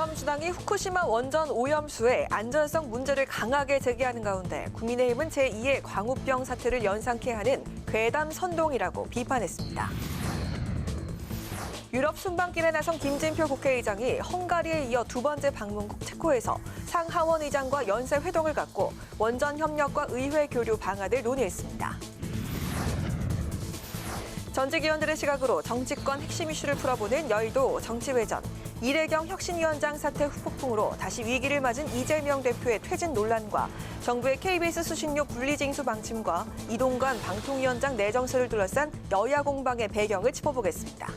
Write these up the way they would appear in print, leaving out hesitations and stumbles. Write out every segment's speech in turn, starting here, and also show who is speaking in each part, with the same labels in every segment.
Speaker 1: 더불어민주당이 후쿠시마 원전 오염수의 안전성 문제를 강하게 제기하는 가운데 국민의힘은 제2의 광우병 사태를 연상케 하는 괴담 선동이라고 비판했습니다. 유럽 순방길에 나선 김진표 국회의장이 헝가리에 이어 두 번째 방문국 체코에서 상하원 의장과 연쇄 회동을 갖고 원전 협력과 의회 교류 방안을 논의했습니다. 전직 의원들의 시각으로 정치권 핵심 이슈를 풀어보는 여의도 정치회전. 이래경 혁신위원장 사태 후폭풍으로 다시 위기를 맞은 이재명 대표의 퇴진 논란과 정부의 KBS 수신료 분리징수 방침과 이동관 방통위원장 내정설을 둘러싼 여야 공방의 배경을 짚어보겠습니다.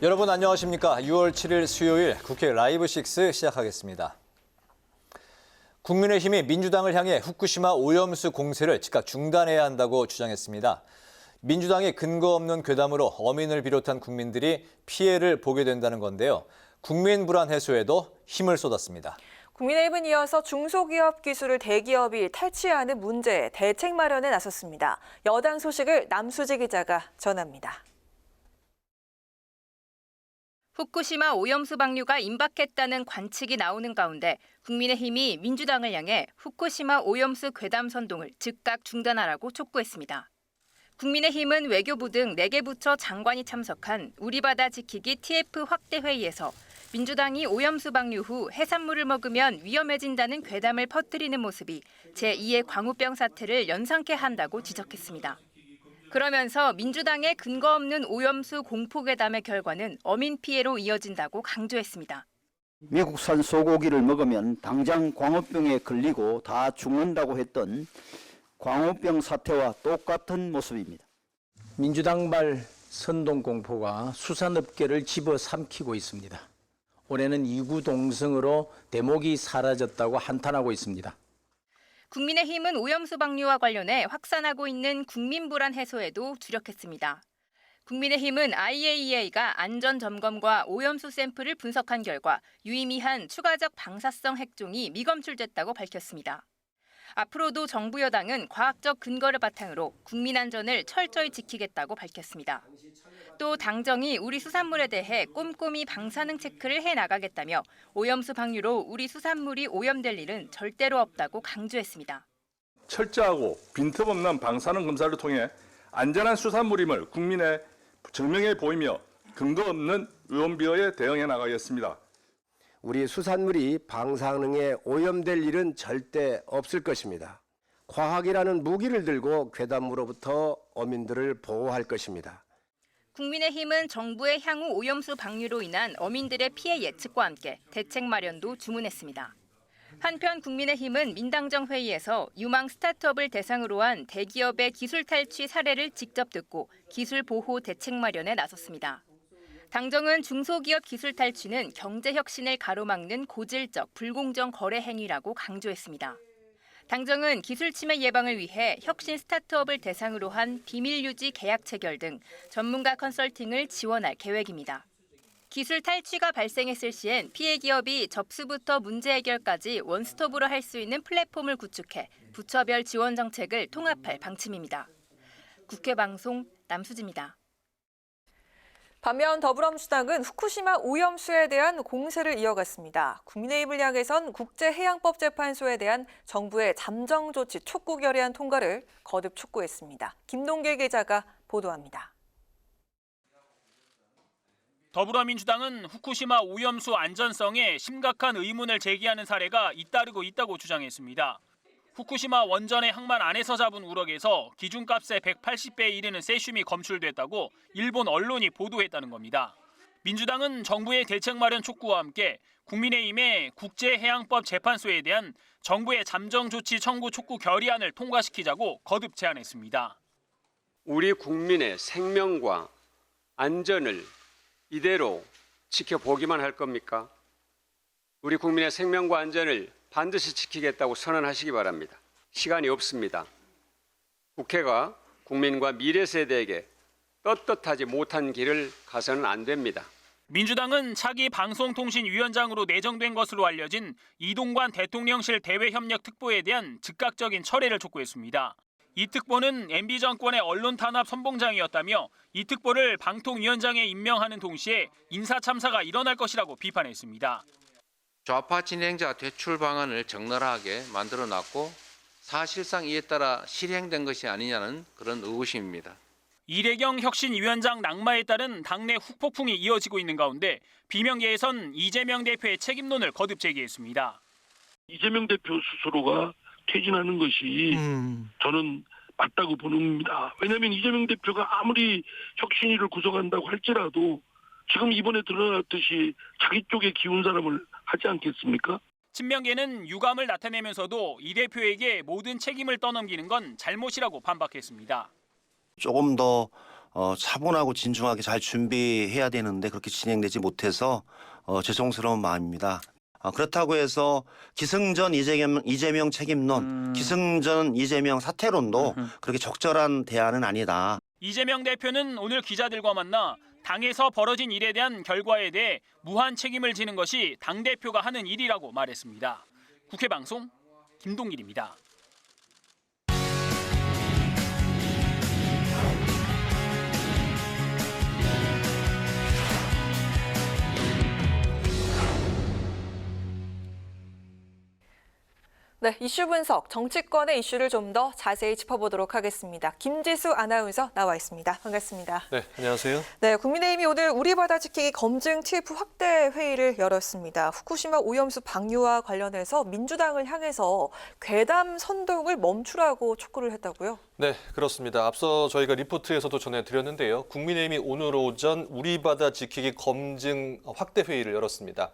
Speaker 2: 여러분 안녕하십니까? 6월 7일 수요일 국회 라이브 6 시작하겠습니다. 국민의힘이 민주당을 향해 후쿠시마 오염수 공세를 즉각 중단해야 한다고 주장했습니다. 민주당의 근거 없는 괴담으로 어민을 비롯한 국민들이 피해를 보게 된다는 건데요. 국민 불안 해소에도 힘을 쏟았습니다.
Speaker 1: 국민의힘은 이어서 중소기업 기술을 대기업이 탈취하는 문제 대책 마련에 나섰습니다. 여당 소식을 남수지 기자가 전합니다.
Speaker 3: 후쿠시마 오염수 방류가 임박했다는 관측이 나오는 가운데 국민의힘이 민주당을 향해 후쿠시마 오염수 괴담 선동을 즉각 중단하라고 촉구했습니다. 국민의힘은 외교부 등 4개 부처 장관이 참석한 우리 바다 지키기 TF 확대 회의에서 민주당이 오염수 방류 후 해산물을 먹으면 위험해진다는 괴담을 퍼뜨리는 모습이 제2의 광우병 사태를 연상케 한다고 지적했습니다. 그러면서 민주당의 근거 없는 오염수 공포 괴담의 결과는 어민 피해로 이어진다고 강조했습니다.
Speaker 4: 미국산 소고기를 먹으면 당장 광우병에 걸리고 다 죽는다고 했던 광우병 사태와 똑같은 모습입니다.
Speaker 5: 민주당발 선동 공포가 수산업계를 집어삼키고 있습니다. 올해는 이구동성으로 대목이 사라졌다고 한탄하고 있습니다.
Speaker 3: 국민의힘은 오염수 방류와 관련해 확산하고 있는 국민 불안 해소에도 주력했습니다. 국민의힘은 IAEA가 안전 점검과 오염수 샘플을 분석한 결과 유의미한 추가적 방사성 핵종이 미검출됐다고 밝혔습니다. 앞으로도 정부 여당은 과학적 근거를 바탕으로 국민 안전을 철저히 지키겠다고 밝혔습니다. 또 당정이 우리 수산물에 대해 꼼꼼히 방사능 체크를 해나가겠다며 오염수 방류로 우리 수산물이 오염될 일은 절대로 없다고 강조했습니다.
Speaker 6: 철저하고 빈틈없는 방사능 검사를 통해 안전한 수산물임을 국민에 증명해 보이며 근거 없는 의원비어에 대응해 나가겠습니다.
Speaker 7: 우리 수산물이 방사능에 오염될 일은 절대 없을 것입니다. 과학이라는 무기를 들고 괴담으로부터 어민들을 보호할 것입니다.
Speaker 3: 국민의힘은 정부의 향후 오염수 방류로 인한 어민들의 피해 예측과 함께 대책 마련도 주문했습니다. 한편 국민의힘은 민당정 회의에서 유망 스타트업을 대상으로 한 대기업의 기술 탈취 사례를 직접 듣고 기술 보호 대책 마련에 나섰습니다. 당정은 중소기업 기술 탈취는 경제 혁신을 가로막는 고질적 불공정 거래 행위라고 강조했습니다. 당정은 기술 침해 예방을 위해 혁신 스타트업을 대상으로 한 비밀 유지 계약 체결 등 전문가 컨설팅을 지원할 계획입니다. 기술 탈취가 발생했을 시엔 피해 기업이 접수부터 문제 해결까지 원스톱으로 할 수 있는 플랫폼을 구축해 부처별 지원 정책을 통합할 방침입니다. 국회 방송 남수지입니다.
Speaker 1: 반면 더불어민주당은 후쿠시마 오염수에 대한 공세를 이어갔습니다. 국민의힘을 향해선 국제해양법재판소에 대한 정부의 잠정 조치 촉구 결의안 통과를 거듭 촉구했습니다. 김동길 기자가 보도합니다.
Speaker 8: 더불어민주당은 후쿠시마 오염수 안전성에 심각한 의문을 제기하는 사례가 잇따르고 있다고 주장했습니다. 후쿠시마 원전의 항만 안에서 잡은 우럭에서 기준값의 180배에 이르는 세슘이 검출됐다고 일본 언론이 보도했다는 겁니다. 민주당은 정부의 대책 마련 촉구와 함께 국민의힘의 국제해양법 재판소에 대한 정부의 잠정 조치 청구 촉구 결의안을 통과시키자고 거듭 제안했습니다.
Speaker 9: 우리 국민의 생명과 안전을 이대로 지켜보기만 할 겁니까? 우리 국민의 생명과 안전을 반드시 지키겠다고 선언하시기 바랍니다. 시간이 없습니다. 국회가 국민과 미래 세대에게 떳떳하지 못한 길을 가서는 안 됩니다.
Speaker 8: 민주당은 차기 방송통신위원장으로 내정된 것으로 알려진 이동관 대통령실 대외협력특보에 대한 즉각적인 철회를 촉구했습니다. 이 특보는 MB 정권의 언론 탄압 선봉장이었다며 이 특보를 방통위원장에 임명하는 동시에 인사 참사가 일어날 것이라고 비판했습니다.
Speaker 10: 좌파 진행자 대출 방안을 적나라하게 만들어놨고 사실상 이에 따라 실행된 것이 아니냐는 그런 의구심입니다.
Speaker 8: 이래경 혁신위원장 낙마에 따른 당내 후폭풍이 이어지고 있는 가운데 비명계에선 이재명 대표의 책임론을 거듭 제기했습니다.
Speaker 11: 이재명 대표 스스로가 퇴진하는 것이 저는 맞다고 봅니다. 왜냐하면 이재명 대표가 아무리 혁신위를 구성한다고 할지라도 지금 이번에 드러났듯이 자기 쪽에 기운 사람을 하지 않겠습니까?
Speaker 8: 친명계는 유감을 나타내면서도 이 대표에게 모든 책임을 떠넘기는 건 잘못이라고 반박했습니다.
Speaker 12: 조금 더 차분하고 진중하게 잘 준비해야 되는데 그렇게 진행되지 못해서 죄송스러운 마음입니다. 그렇다고 해서 기승전 이재명 책임론, 기승전 이재명 사퇴론도 그렇게 적절한 대안은 아니다.
Speaker 8: 이재명 대표는 오늘 기자들과 만나 당에서 벌어진 일에 대한 결과에 대해 무한 책임을 지는 것이 당대표가 하는 일이라고 말했습니다. 국회방송 김동길입니다.
Speaker 1: 네, 이슈 분석, 정치권의 이슈를 좀 더 자세히 짚어보도록 하겠습니다. 김지수 아나운서 나와 있습니다. 반갑습니다.
Speaker 13: 네, 안녕하세요.
Speaker 1: 네, 국민의힘이 오늘 우리 바다 지키기 검증 TF 확대 회의를 열었습니다. 후쿠시마 오염수 방류와 관련해서 민주당을 향해서 괴담 선동을 멈추라고 촉구를 했다고요?
Speaker 13: 네, 그렇습니다. 앞서 저희가 리포트에서도 전해드렸는데요. 국민의힘이 오늘 오전 우리 바다 지키기 검증 확대 회의를 열었습니다.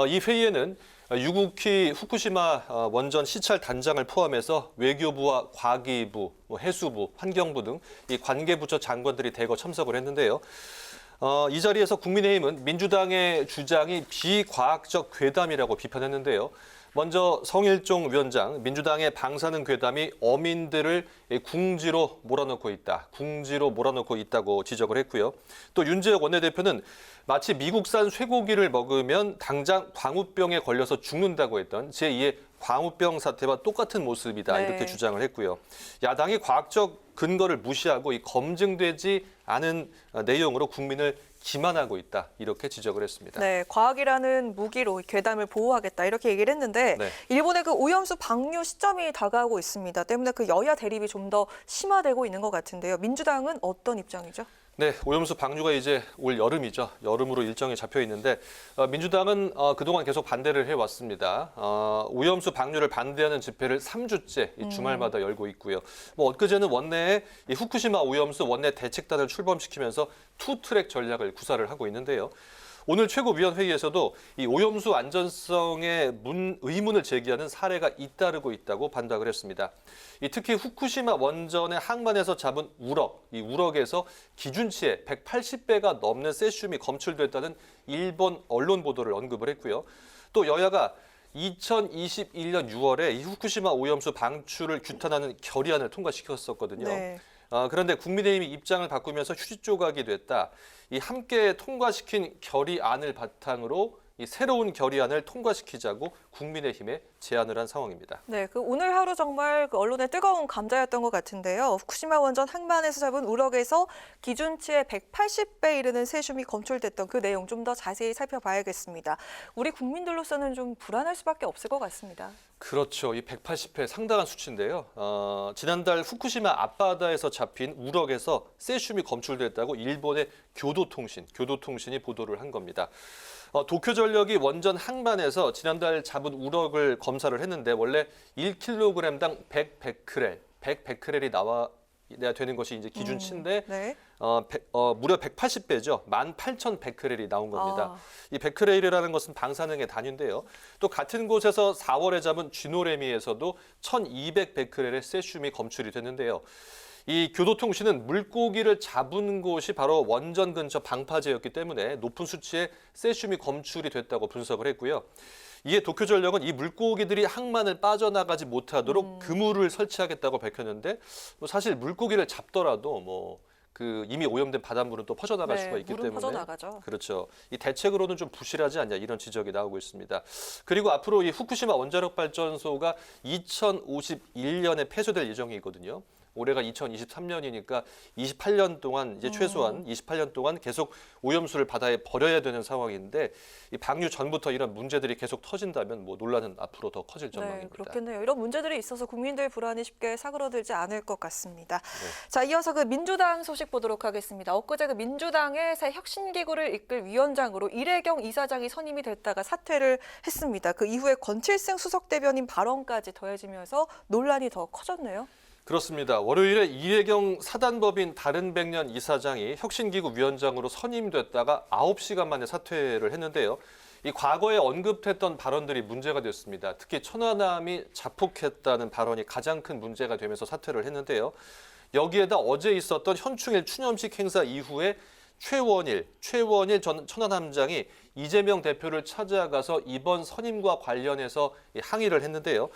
Speaker 13: 이 회의에는 유국희 후쿠시마 원전 시찰 단장을 포함해서 외교부와 과기부, 해수부, 환경부 등 이 관계부처 장관들이 대거 참석을 했는데요. 이 자리에서 국민의힘은 민주당의 주장이 비과학적 괴담이라고 비판했는데요. 먼저 성일종 위원장, 민주당의 방사능 괴담이 어민들을 궁지로 몰아넣고 있다고 지적을 했고요. 또 윤재혁 원내대표는 마치 미국산 쇠고기를 먹으면 당장 광우병에 걸려서 죽는다고 했던 제2의 광우병 사태와 똑같은 모습이다 이렇게 주장을 했고요. 야당이 과학적 근거를 무시하고 이 검증되지 않은 내용으로 국민을 기만하고 있다 이렇게 지적을 했습니다.
Speaker 1: 네, 과학이라는 무기로 괴담을 보호하겠다 이렇게 얘기를 했는데 일본의 그 오염수 방류 시점이 다가오고 있습니다. 때문에 그 여야 대립이 좀 더 심화되고 있는 것 같은데요. 민주당은 어떤 입장이죠?
Speaker 13: 네, 오염수 방류가 이제 올 여름이죠. 여름으로 일정이 잡혀 있는데 민주당은 그동안 계속 반대를 해왔습니다. 오염수 방류를 반대하는 집회를 3주째 이 주말마다 열고 있고요. 엊그제는 원내에 이 후쿠시마 오염수 원내 대책단을 출범시키면서 투트랙 전략을 구사를 하고 있는데요. 오늘 최고위원회의에서도 이 오염수 안전성에 의문을 제기하는 사례가 잇따르고 있다고 반박을 했습니다. 특히 후쿠시마 원전의 항만에서 잡은 우럭, 이 우럭에서 기준치의 180배가 넘는 세슘이 검출됐다는 일본 언론 보도를 언급을 했고요. 또 여야가 2021년 6월에 이 후쿠시마 오염수 방출을 규탄하는 결의안을 통과시켰었거든요. 그런데 국민의힘이 입장을 바꾸면서 휴지 조각이 됐다. 이 함께 통과시킨 결의안을 바탕으로 이 새로운 결의안을 통과시키자고 국민의힘에 제안을 한 상황입니다.
Speaker 1: 네, 그 오늘 하루 정말 그 언론의 뜨거운 감자였던 것 같은데요. 후쿠시마 원전 항만에서 잡은 우럭에서 기준치의 180배 이르는 세슘이 검출됐던 그 내용 좀 더 자세히 살펴봐야겠습니다. 우리 국민들로서는 좀 불안할 수밖에 없을 것 같습니다.
Speaker 13: 그렇죠. 이 180회 상당한 수치인데요. 지난달 후쿠시마 앞바다에서 잡힌 우럭에서 세슘이 검출됐다고 일본의 교도통신이 보도를 한 겁니다. 도쿄전력이 원전 항만에서 지난달 잡은 우럭을 검사를 했는데 원래 1kg당 100베크렐이 나와야 되는 것이 이제 기준치인데 무려 180배죠. 18,000베크렐이 나온 겁니다. 이 베크렐이라는 것은 방사능의 단위인데요. 또 같은 곳에서 4월에 잡은 쥐노래미에서도 1,200베크렐의 세슘이 검출이 됐는데요. 이 교도통신은 물고기를 잡은 곳이 바로 원전 근처 방파제였기 때문에 높은 수치의 세슘이 검출이 됐다고 분석을 했고요. 이에 도쿄전력은 이 물고기들이 항만을 빠져나가지 못하도록 그물을 설치하겠다고 밝혔는데 사실 물고기를 잡더라도 이미 오염된 바닷물은 또 퍼져나갈
Speaker 1: 네,
Speaker 13: 수가 있기
Speaker 1: 물은
Speaker 13: 때문에
Speaker 1: 퍼져나가죠.
Speaker 13: 그렇죠. 이 대책으로는 좀 부실하지 않냐 이런 지적이 나오고 있습니다. 그리고 앞으로 이 후쿠시마 원자력 발전소가 2051년에 폐쇄될 예정이거든요. 올해가 2023년이니까 28년 동안 이제 최소한 28년 동안 계속 오염수를 바다에 버려야 되는 상황인데 이 방류 전부터 이런 문제들이 계속 터진다면 뭐 논란은 앞으로 더 커질 전망입니다.
Speaker 1: 네, 그렇겠네요. 이런 문제들이 있어서 국민들 불안이 쉽게 사그러들지 않을 것 같습니다. 자, 이어서 민주당 소식 보도록 하겠습니다. 엊그제 민주당의 새 혁신기구를 이끌 위원장으로 이래경 이사장이 선임이 됐다가 사퇴를 했습니다. 그 이후에 권칠승 수석 대변인 발언까지 더해지면서 논란이 더 커졌네요.
Speaker 13: 그렇습니다. 월요일에 이래경 사단법인 다른백년 이사장이 혁신기구 위원장으로 선임됐다가 9시간 만에 사퇴를 했는데요. 이 과거에 언급했던 발언들이 문제가 됐습니다. 특히 천안함이 자폭했다는 발언이 가장 큰 문제가 되면서 사퇴를 했는데요. 여기에다 어제 있었던 현충일 추념식 행사 이후에 최원일 전 천안함장이 이재명 대표를 찾아가서 이번 선임과 관련해서 항의를 했는데요.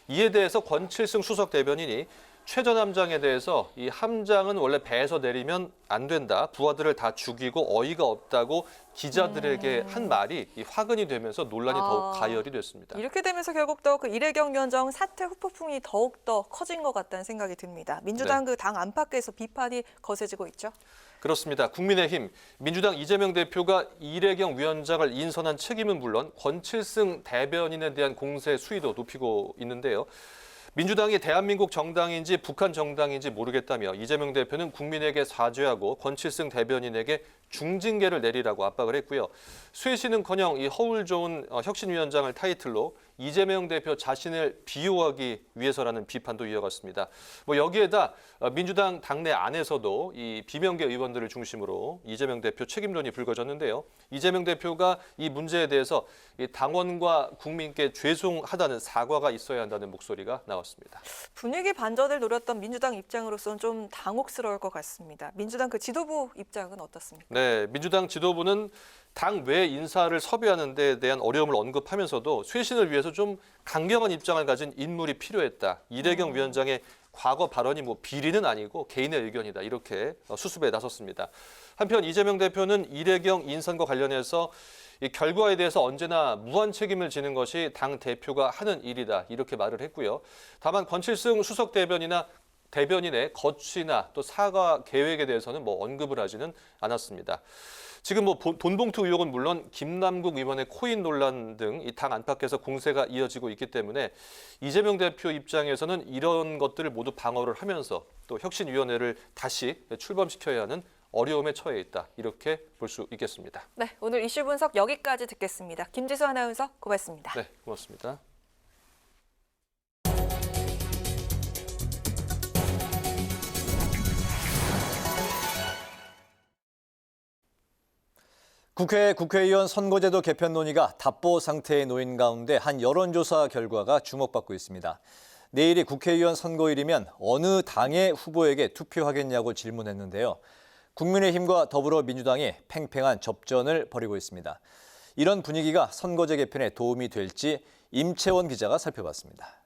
Speaker 13: 이에 대해서 권칠승 수석 대변인이 최 전 함장에 대해서 이 함장은 원래 배에서 내리면 안 된다. 부하들을 다 죽이고 어이가 없다고 기자들에게 한 말이 이 화근이 되면서 논란이 더욱 가열이 됐습니다.
Speaker 1: 이렇게 되면서 결국 더 이래경 위원장 사퇴 후폭풍이 더욱 더 커진 것 같다는 생각이 듭니다. 민주당 당 안팎에서 비판이 거세지고 있죠.
Speaker 13: 그렇습니다. 국민의힘, 민주당 이재명 대표가 이래경 위원장을 인선한 책임은 물론 권칠승 대변인에 대한 공세 수위도 높이고 있는데요. 민주당이 대한민국 정당인지 북한 정당인지 모르겠다며 이재명 대표는 국민에게 사죄하고 권칠승 대변인에게 중징계를 내리라고 압박을 했고요. 쇄신은커녕 이 허울 좋은 혁신위원장을 타이틀로 이재명 대표 자신을 비호하기 위해서라는 비판도 이어갔습니다. 여기에다 민주당 당내 안에서도 이 비명계 의원들을 중심으로 이재명 대표 책임론이 불거졌는데요. 이재명 대표가 이 문제에 대해서 이 당원과 국민께 죄송하다는 사과가 있어야 한다는 목소리가 나왔습니다.
Speaker 1: 분위기 반전을 노렸던 민주당 입장으로서는 좀 당혹스러울 것 같습니다. 민주당 지도부 입장은 어떻습니까?
Speaker 13: 네, 민주당 지도부는 당 외 인사를 섭외하는 데 대한 어려움을 언급하면서도 쇄신을 위해서 좀 강경한 입장을 가진 인물이 필요했다. 이래경 위원장의 과거 발언이 비리는 아니고 개인의 의견이다. 이렇게 수습에 나섰습니다. 한편 이재명 대표는 이래경 인선과 관련해서 이 결과에 대해서 언제나 무한 책임을 지는 것이 당 대표가 하는 일이다. 이렇게 말을 했고요. 다만 권칠승 수석 대변인의 거취나 또 사과 계획에 대해서는 언급을 하지는 않았습니다. 지금 돈봉투 의혹은 물론 김남국 의원의 코인 논란 등 이 당 안팎에서 공세가 이어지고 있기 때문에 이재명 대표 입장에서는 이런 것들을 모두 방어를 하면서 또 혁신위원회를 다시 출범시켜야 하는 어려움에 처해 있다. 이렇게 볼 수 있겠습니다.
Speaker 1: 네, 오늘 이슈 분석 여기까지 듣겠습니다. 김지수 아나운서 고맙습니다.
Speaker 13: 네, 고맙습니다.
Speaker 2: 국회의원 선거제도 개편 논의가 답보 상태에 놓인 가운데 한 여론조사 결과가 주목받고 있습니다. 내일이 국회의원 선거일이면 어느 당의 후보에게 투표하겠냐고 질문했는데요. 국민의힘과 더불어민주당이 팽팽한 접전을 벌이고 있습니다. 이런 분위기가 선거제 개편에 도움이 될지 임채원 기자가 살펴봤습니다.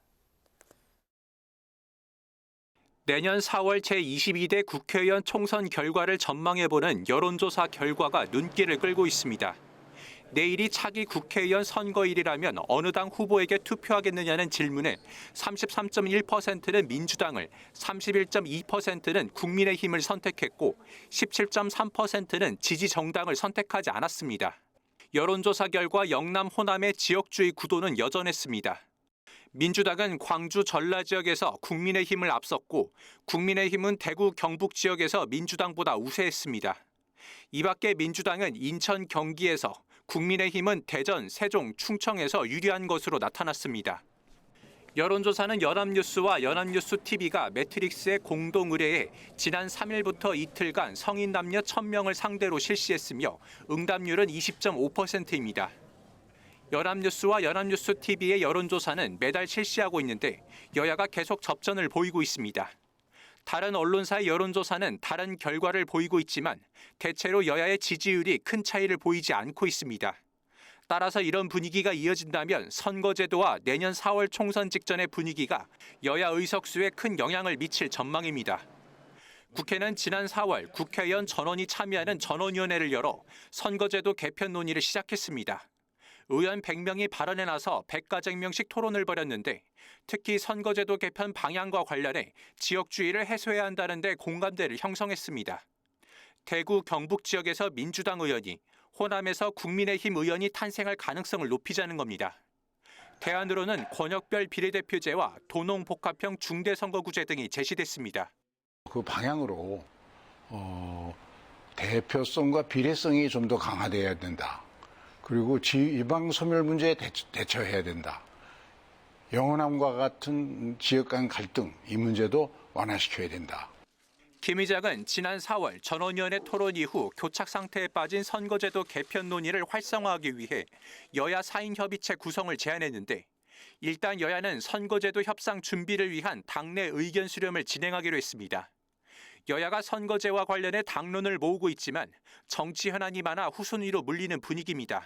Speaker 14: 내년 4월 제22대 국회의원 총선 결과를 전망해보는 여론조사 결과가 눈길을 끌고 있습니다. 내일이 차기 국회의원 선거일이라면 어느 당 후보에게 투표하겠느냐는 질문에 33.1%는 민주당을, 31.2%는 국민의힘을 선택했고 17.3%는 지지정당을 선택하지 않았습니다. 여론조사 결과 영남, 호남의 지역주의 구도는 여전했습니다. 민주당은 광주, 전라 지역에서 국민의힘을 앞섰고 국민의힘은 대구, 경북 지역에서 민주당보다 우세했습니다. 이 밖에 민주당은 인천, 경기에서, 국민의힘은 대전, 세종, 충청에서 유리한 것으로 나타났습니다. 여론조사는 연합뉴스와 연합뉴스TV가 매트릭스의 공동 의뢰에 지난 3일부터 이틀간 성인 남녀 1,000명을 상대로 실시했으며 응답률은 20.5%입니다. 연합뉴스와 연합뉴스TV의 여론조사는 매달 실시하고 있는데 여야가 계속 접전을 보이고 있습니다. 다른 언론사의 여론조사는 다른 결과를 보이고 있지만 대체로 여야의 지지율이 큰 차이를 보이지 않고 있습니다. 따라서 이런 분위기가 이어진다면 선거제도와 내년 4월 총선 직전의 분위기가 여야 의석수에 큰 영향을 미칠 전망입니다. 국회는 지난 4월 국회의원 전원이 참여하는 전원위원회를 열어 선거제도 개편 논의를 시작했습니다. 의원 100명이 발언에 나서 100가쟁명씩 토론을 벌였는데 특히 선거제도 개편 방향과 관련해 지역주의를 해소해야 한다는 데 공감대를 형성했습니다. 대구 경북 지역에서 민주당 의원이, 호남에서 국민의힘 의원이 탄생할 가능성을 높이자는 겁니다. 대안으로는 권역별 비례대표제와 도농복합형 중대선거구제 등이 제시됐습니다.
Speaker 15: 그 방향으로 대표성과 비례성이 좀 더 강화돼야 된다. 그리고 지방 소멸 문제에 대처해야 된다. 영호남과 같은 지역 간 갈등, 이 문제도 완화시켜야 된다.
Speaker 14: 김 의장은 지난 4월 전원위원회 토론 이후 교착 상태에 빠진 선거제도 개편 논의를 활성화하기 위해 여야 4인 협의체 구성을 제안했는데 일단 여야는 선거제도 협상 준비를 위한 당내 의견 수렴을 진행하기로 했습니다. 여야가 선거제와 관련해 당론을 모으고 있지만 정치 현안이 많아 후순위로 물리는 분위기입니다.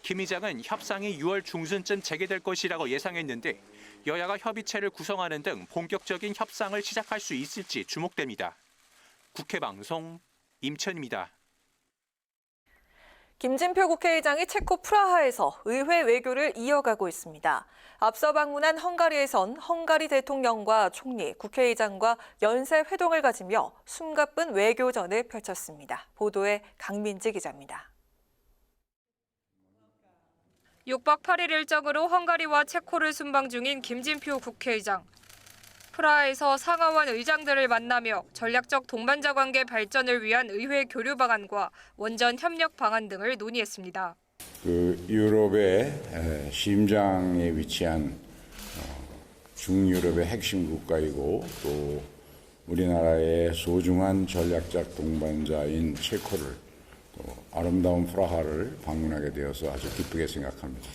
Speaker 14: 김 의장은 협상이 6월 중순쯤 재개될 것이라고 예상했는데 여야가 협의체를 구성하는 등 본격적인 협상을 시작할 수 있을지 주목됩니다. 국회 방송 임천입니다.
Speaker 1: 김진표 국회의장이 체코 프라하에서 의회 외교를 이어가고 있습니다. 앞서 방문한 헝가리에선 헝가리 대통령과 총리, 국회의장과 연쇄 회동을 가지며 숨가쁜 외교전을 펼쳤습니다. 보도에 강민지 기자입니다.
Speaker 16: 6박 8일 일정으로 헝가리와 체코를 순방 중인 김진표 국회의장. 프라하에서 상하원 의장들을 만나며 전략적 동반자 관계 발전을 위한 의회 교류 방안과 원전 협력 방안 등을 논의했습니다.
Speaker 17: 유럽의 심장에 위치한 중유럽의 핵심 국가이고 또 우리나라의 소중한 전략적 동반자인 체코를 또 아름다운 프라하를 방문하게 되어서 아주 기쁘게 생각합니다.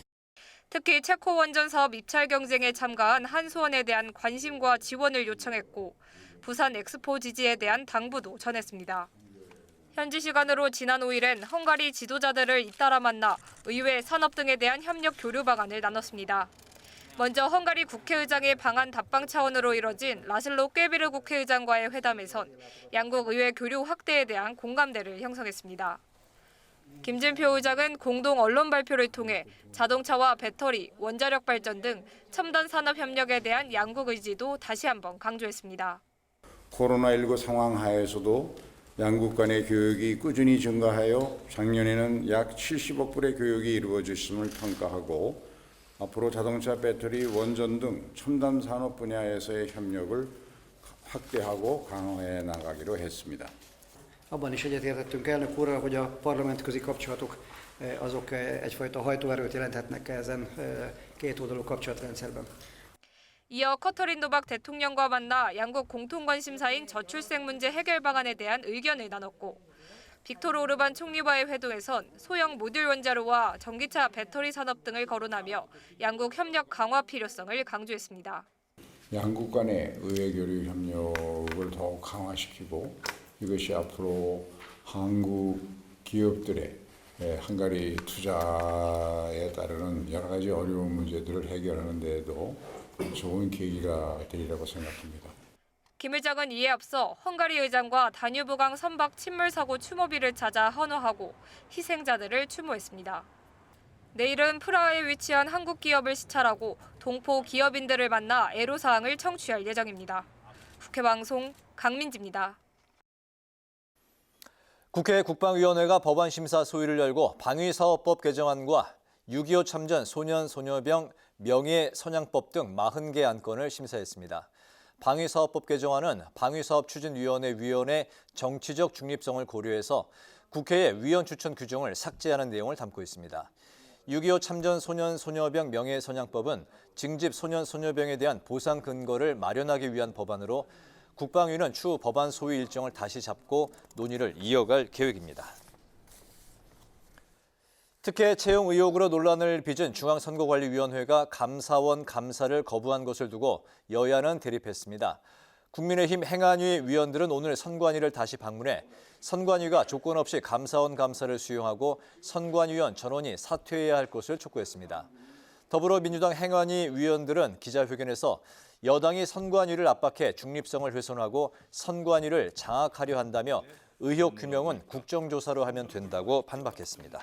Speaker 16: 특히 체코 원전 사업 입찰 경쟁에 참가한 한수원에 대한 관심과 지원을 요청했고 부산 엑스포 지지에 대한 당부도 전했습니다. 현지 시간으로 지난 5일엔 헝가리 지도자들을 잇따라 만나 의회, 산업 등에 대한 협력 교류 방안을 나눴습니다. 먼저 헝가리 국회의장의 방안 답방 차원으로 이뤄진 라슬로 꾀비르 국회의장과의 회담에선 양국 의회 교류 확대에 대한 공감대를 형성했습니다. 김진표 의장은 공동 언론 발표를 통해 자동차와 배터리, 원자력 발전 등 첨단 산업 협력에 대한 양국 의지도 다시 한번 강조했습니다.
Speaker 17: 코로나19 상황 하에서도 양국 간의 교역이 꾸준히 증가하여 작년에는 약 70억 불의 교역이 이루어졌음을 평가하고 앞으로 자동차, 배터리, 원전 등 첨단 산업 분야에서의 협력을 확대하고 강화해 나가기로 했습니다.
Speaker 18: Abban is egyetértettünk elnök úrral, hogy a parlamentközi kapcsolatok azok egyfajta hajtóerőt jelenthetnek ezen kétoldalú kapcsolatrendszerben.
Speaker 16: 이어 커터린 노박 대통령과 만나 양국 공통 관심사인 저출생 문제 해결 방안에 대한 의견을 나눴고 빅토르 오르반 총리와의 회동에선 소형 모듈 원자로와 전기차 배터리 산업 등을 거론하며 양국 협력 강화 필요성을 강조했습니다.
Speaker 17: 양국 간의 의회 교류 협력을 더욱 강화시키고 이것이 앞으로 한국 기업들의 헝가리 투자에 따르는 여러 가지 어려운 문제들을 해결하는 데에도 좋은 계기가 되리라고 생각합니다.
Speaker 16: 김 의장은 이에 앞서 헝가리 의장과 다뉴브강 선박 침몰 사고 추모비를 찾아 헌화하고 희생자들을 추모했습니다. 내일은 프라하에 위치한 한국 기업을 시찰하고 동포 기업인들을 만나 애로사항을 청취할 예정입니다. 국회방송 강민지입니다.
Speaker 2: 국회 국방위원회가 법안 심사 소위를 열고 방위사업법 개정안과 6.25 참전 소년 소녀병 명예선양법 등 40개 안건을 심사했습니다. 방위사업법 개정안은 방위사업추진위원회 위원의 정치적 중립성을 고려해서 국회의 위원 추천 규정을 삭제하는 내용을 담고 있습니다. 6.25 참전 소년 소녀병 명예선양법은 징집 소년 소녀병에 대한 보상 근거를 마련하기 위한 법안으로 국방위는 추후 법안 소위 일정을 다시 잡고 논의를 이어갈 계획입니다. 특혜 채용 의혹으로 논란을 빚은 중앙선거관리위원회가 감사원 감사를 거부한 것을 두고 여야는 대립했습니다. 국민의힘 행안위 위원들은 오늘 선관위를 다시 방문해 선관위가 조건 없이 감사원 감사를 수용하고 선관위원 전원이 사퇴해야 할 것을 촉구했습니다. 더불어민주당 행안위 위원들은 기자회견에서 여당이 선관위를 압박해 중립성을 훼손하고 선관위를 장악하려 한다며 의혹 규명은 국정조사로 하면 된다고 반박했습니다.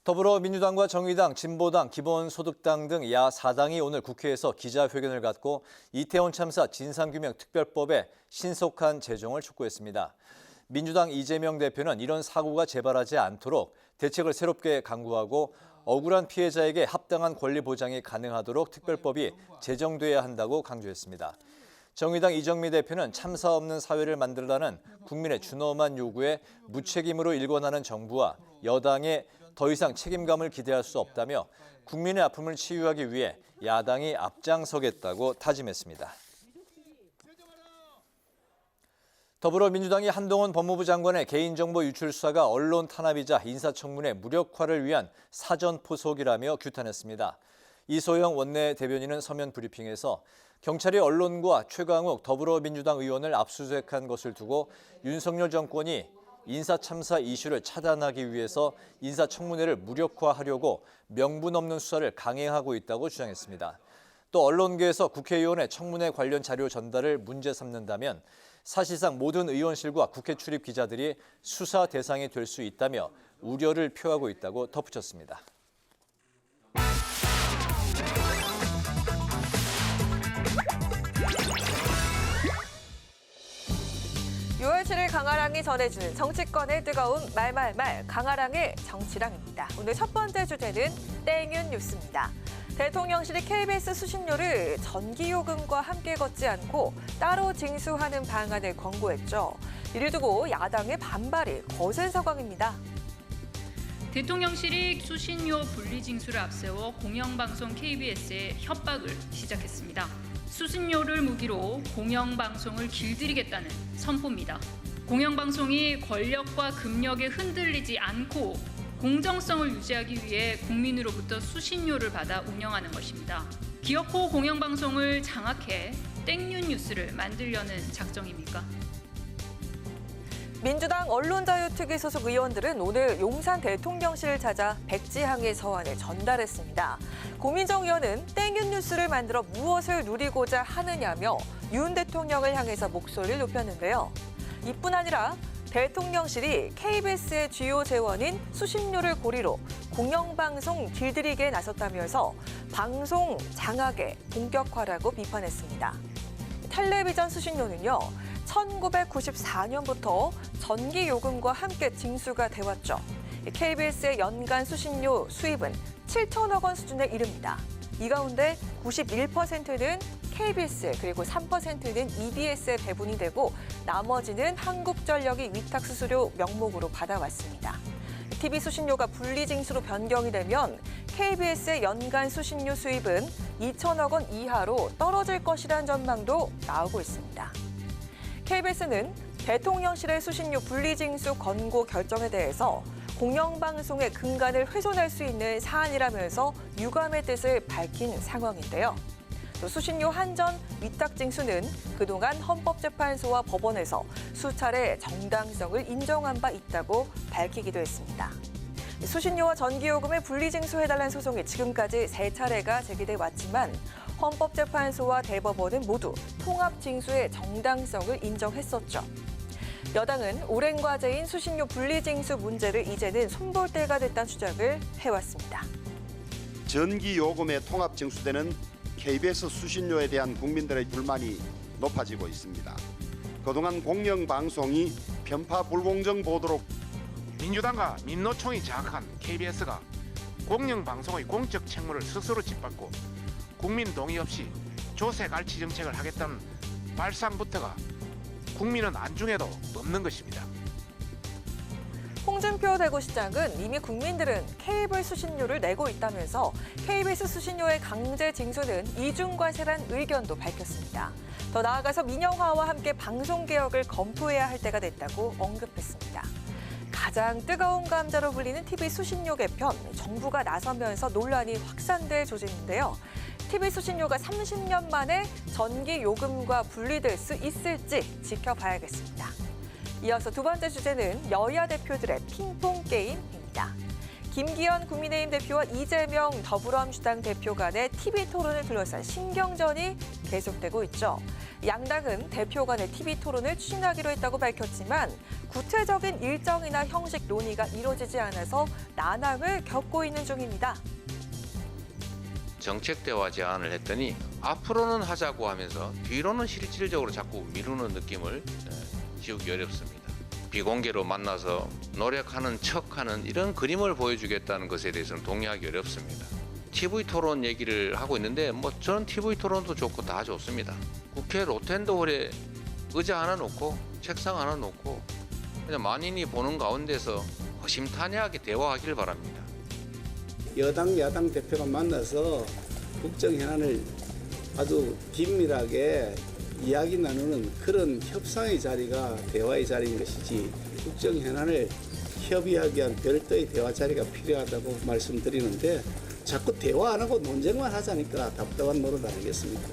Speaker 2: 더불어민주당과 정의당, 진보당, 기본소득당 등 야 4당이 오늘 국회에서 기자회견을 갖고 이태원 참사 진상규명특별법의 신속한 제정을 촉구했습니다. 민주당 이재명 대표는 이런 사고가 재발하지 않도록 대책을 새롭게 강구하고 억울한 피해자에게 합당한 권리 보장이 가능하도록 특별법이 제정돼야 한다고 강조했습니다. 정의당 이정미 대표는 참사 없는 사회를 만들라는 국민의 준엄한 요구에 무책임으로 일관하는 정부와 여당의 더 이상 책임감을 기대할 수 없다며 국민의 아픔을 치유하기 위해 야당이 앞장서겠다고 다짐했습니다. 더불어민주당이 한동훈 법무부 장관의 개인정보 유출 수사가 언론 탄압이자 인사청문회 무력화를 위한 사전포석이라며 규탄했습니다. 이소영 원내대변인은 서면 브리핑에서 경찰이 언론과 최강욱 더불어민주당 의원을 압수수색한 것을 두고 윤석열 정권이 인사참사 이슈를 차단하기 위해서 인사청문회를 무력화하려고 명분 없는 수사를 강행하고 있다고 주장했습니다. 또 언론계에서 국회의원의 청문회 관련 자료 전달을 문제 삼는다면 사실상 모든 의원실과 국회 출입 기자들이 수사 대상이 될 수 있다며 우려를 표하고 있다고 덧붙였습니다.
Speaker 1: 6월 7일 강아랑이 전해주는 정치권의 뜨거운 말말말 강아랑의 정치랑입니다. 오늘 첫 번째 주제는 땡윤 뉴스입니다. 대통령실이 KBS 수신료를 전기요금과 함께 걷지 않고 따로 징수하는 방안을 권고했죠. 이를 두고 야당의 반발이 거센 상황입니다.
Speaker 3: 대통령실이 수신료 분리징수를 앞세워 공영방송 KBS에 협박을 시작했습니다. 수신료를 무기로 공영방송을 길들이겠다는 선포입니다. 공영방송이 권력과 금력에 흔들리지 않고 공정성을 유지하기 위해 국민으로부터 수신료를 받아 운영하는 것입니다. 기어코 공영방송을 장악해 땡윤 뉴스를 만들려는 작정입니까?
Speaker 1: 민주당 언론자유특위 소속 의원들은 오늘 용산 대통령실을 찾아 백지항의 서한을 전달했습니다. 고민정 의원은 땡윤 뉴스를 만들어 무엇을 누리고자 하느냐며 윤 대통령을 향해서 목소리를 높였는데요. 이뿐 아니라 대통령실이 KBS의 주요 재원인 수신료를 고리로 공영방송 길들이기에 나섰다면서 방송 장악의 본격화라고 비판했습니다. 텔레비전 수신료는요. 1994년부터 전기요금과 함께 징수가 돼왔죠. KBS의 연간 수신료 수입은 7천억 원 수준에 이릅니다. 이 가운데 91%는 KBS 그리고 3%는 EBS에 배분이 되고 나머지는 한국전력이 위탁수수료 명목으로 받아왔습니다. TV 수신료가 분리징수로 변경이 되면 KBS의 연간 수신료 수입은 2천억 원 이하로 떨어질 것이라는 전망도 나오고 있습니다. KBS는 대통령실의 수신료 분리징수 권고 결정에 대해서 공영방송의 근간을 훼손할 수 있는 사안이라면서 유감의 뜻을 밝힌 상황인데요. 또 수신료 한전 위탁징수는 그동안 헌법재판소와 법원에서 수차례 정당성을 인정한 바 있다고 밝히기도 했습니다. 수신료와 전기요금을 분리징수해달라는 소송이 지금까지 3차례가 제기돼 왔지만 헌법재판소와 대법원은 모두 통합징수의 정당성을 인정했었죠. 여당은 오랜 과제인 수신료 분리징수 문제를 이제는 손볼 때가 됐다는 주장을 해왔습니다.
Speaker 19: 전기요금에 통합징수되는 KBS 수신료에 대한 국민들의 불만이 높아지고 있습니다. 그동안 공영방송이 편파 불공정 보도로
Speaker 20: 민주당과 민노총이 장악한 KBS가 공영방송의 공적 책무를 스스로 짓밟고 국민 동의 없이 조세갈취 정책을 하겠다는 발상부터가 국민은 안중에도 없는 것입니다.
Speaker 1: 홍준표 대구시장은 이미 국민들은 케이블 수신료를 내고 있다면서 KBS 수신료의 강제 징수는 이중과세란 의견도 밝혔습니다. 더 나아가서 민영화와 함께 방송개혁을 검토해야 할 때가 됐다고 언급했습니다. 가장 뜨거운 감자로 불리는 TV 수신료 개편, 정부가 나서면서 논란이 확산될 조짐인데요. TV 수신료가 30년 만에 전기 요금과 분리될 수 있을지 지켜봐야겠습니다. 이어서 두 번째 주제는 여야 대표들의 핑퐁 게임입니다. 김기현 국민의힘 대표와 이재명 더불어민주당 대표 간의 TV 토론을 둘러싼 신경전이 계속되고 있죠. 양당은 대표 간의 TV 토론을 추진하기로 했다고 밝혔지만 구체적인 일정이나 형식 논의가 이루어지지 않아서 난항을 겪고 있는 중입니다.
Speaker 10: 정책 대화 제안을 했더니 앞으로는 하자고 하면서 뒤로는 실질적으로 자꾸 미루는 느낌을 지우기 어렵습니다. 비공개로 만나서 노력하는 척하는 이런 그림을 보여주겠다는 것에 대해서는 동의하기 어렵습니다. TV 토론 얘기를 하고 있는데 저는 TV 토론도 좋고 다 좋습니다. 국회 로텐더홀에 의자 하나 놓고 책상 하나 놓고 그냥 만인이 보는 가운데서 허심탄회하게 대화하길 바랍니다.
Speaker 21: 여당 야당 대표가 만나서 국정 현안을 아주 긴밀하게 이야기 나누는 그런 협상의 자리가 대화의 자리인 것이지 국정 현안을 협의하기 위한 별도의 대화 자리가 필요하다고 말씀드리는데 자꾸 대화 안 하고 논쟁만 하자니까 답답한 노릇 아니겠습니까?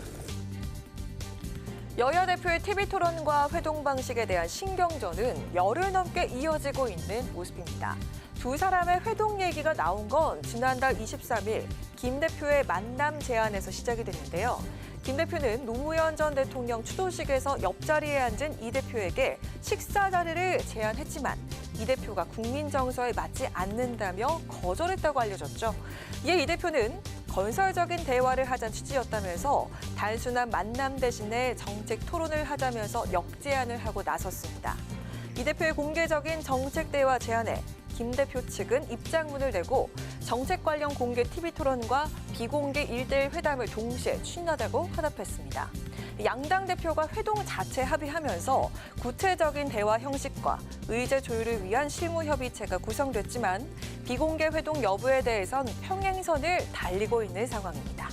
Speaker 1: 여야 대표의 TV 토론과 회동 방식에 대한 신경전은 열흘 넘게 이어지고 있는 모습입니다. 두 사람의 회동 얘기가 나온 건 지난달 23일 김 대표의 만남 제안에서 시작이 됐는데요. 김 대표는 노무현 전 대통령 추도식에서 옆자리에 앉은 이 대표에게 식사 자리를 제안했지만 이 대표가 국민 정서에 맞지 않는다며 거절했다고 알려졌죠. 이에 이 대표는 건설적인 대화를 하자는 취지였다면서 단순한 만남 대신에 정책 토론을 하자면서 역제안을 하고 나섰습니다. 이 대표의 공개적인 정책 대화 제안에 김 대표 측은 입장문을 내고 정책 관련 공개 TV 토론과 비공개 1대1 회담을 동시에 추진하자고 화답했습니다. 양당 대표가 회동 자체 합의하면서 구체적인 대화 형식과 의제 조율을 위한 실무 협의체가 구성됐지만 비공개 회동 여부에 대해선 평행선을 달리고 있는 상황입니다.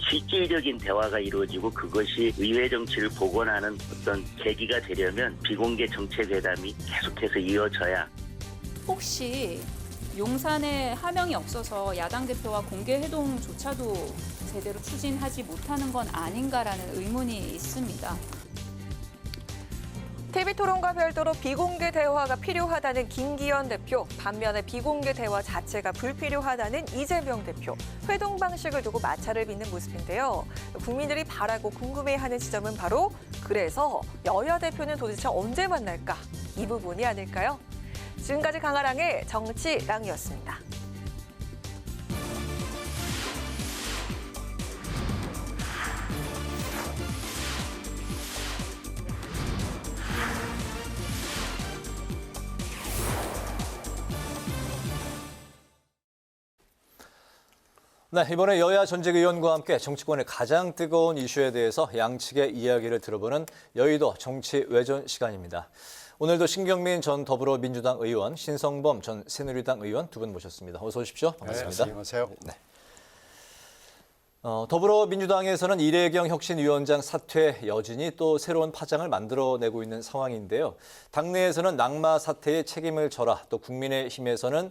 Speaker 22: 실질적인 대화가 이루어지고 그것이 의회 정치를 복원하는 어떤 계기가 되려면 비공개 정책회담이 계속해서 이어져야.
Speaker 23: 혹시 용산에 하명이 없어서 야당 대표와 공개 회동조차도 제대로 추진하지 못하는 건 아닌가라는 의문이 있습니다.
Speaker 1: TV 토론과 별도로 비공개 대화가 필요하다는 김기현 대표, 반면에 비공개 대화 자체가 불필요하다는 이재명 대표, 회동 방식을 두고 마찰을 빚는 모습인데요. 국민들이 바라고 궁금해하는 지점은 바로 그래서 여야 대표는 도대체 언제 만날까? 이 부분이 아닐까요? 지금까지 강아랑의 정치랑이었습니다.
Speaker 2: 네, 이번에 여야 전직 의원과 함께 정치권의 가장 뜨거운 이슈에 대해서 양측의 이야기를 들어보는 여의도 정치 외전 시간입니다. 오늘도 신경민 전 더불어민주당 의원, 신성범 전 새누리당 의원 두 분 모셨습니다. 어서 오십시오. 반갑습니다.
Speaker 24: 네, 안녕하세요.
Speaker 2: 네. 더불어민주당에서는 이래경 혁신위원장 사퇴 여진이 또 새로운 파장을 만들어내고 있는 상황인데요. 당내에서는 낙마 사태의 책임을 져라, 또 국민의힘에서는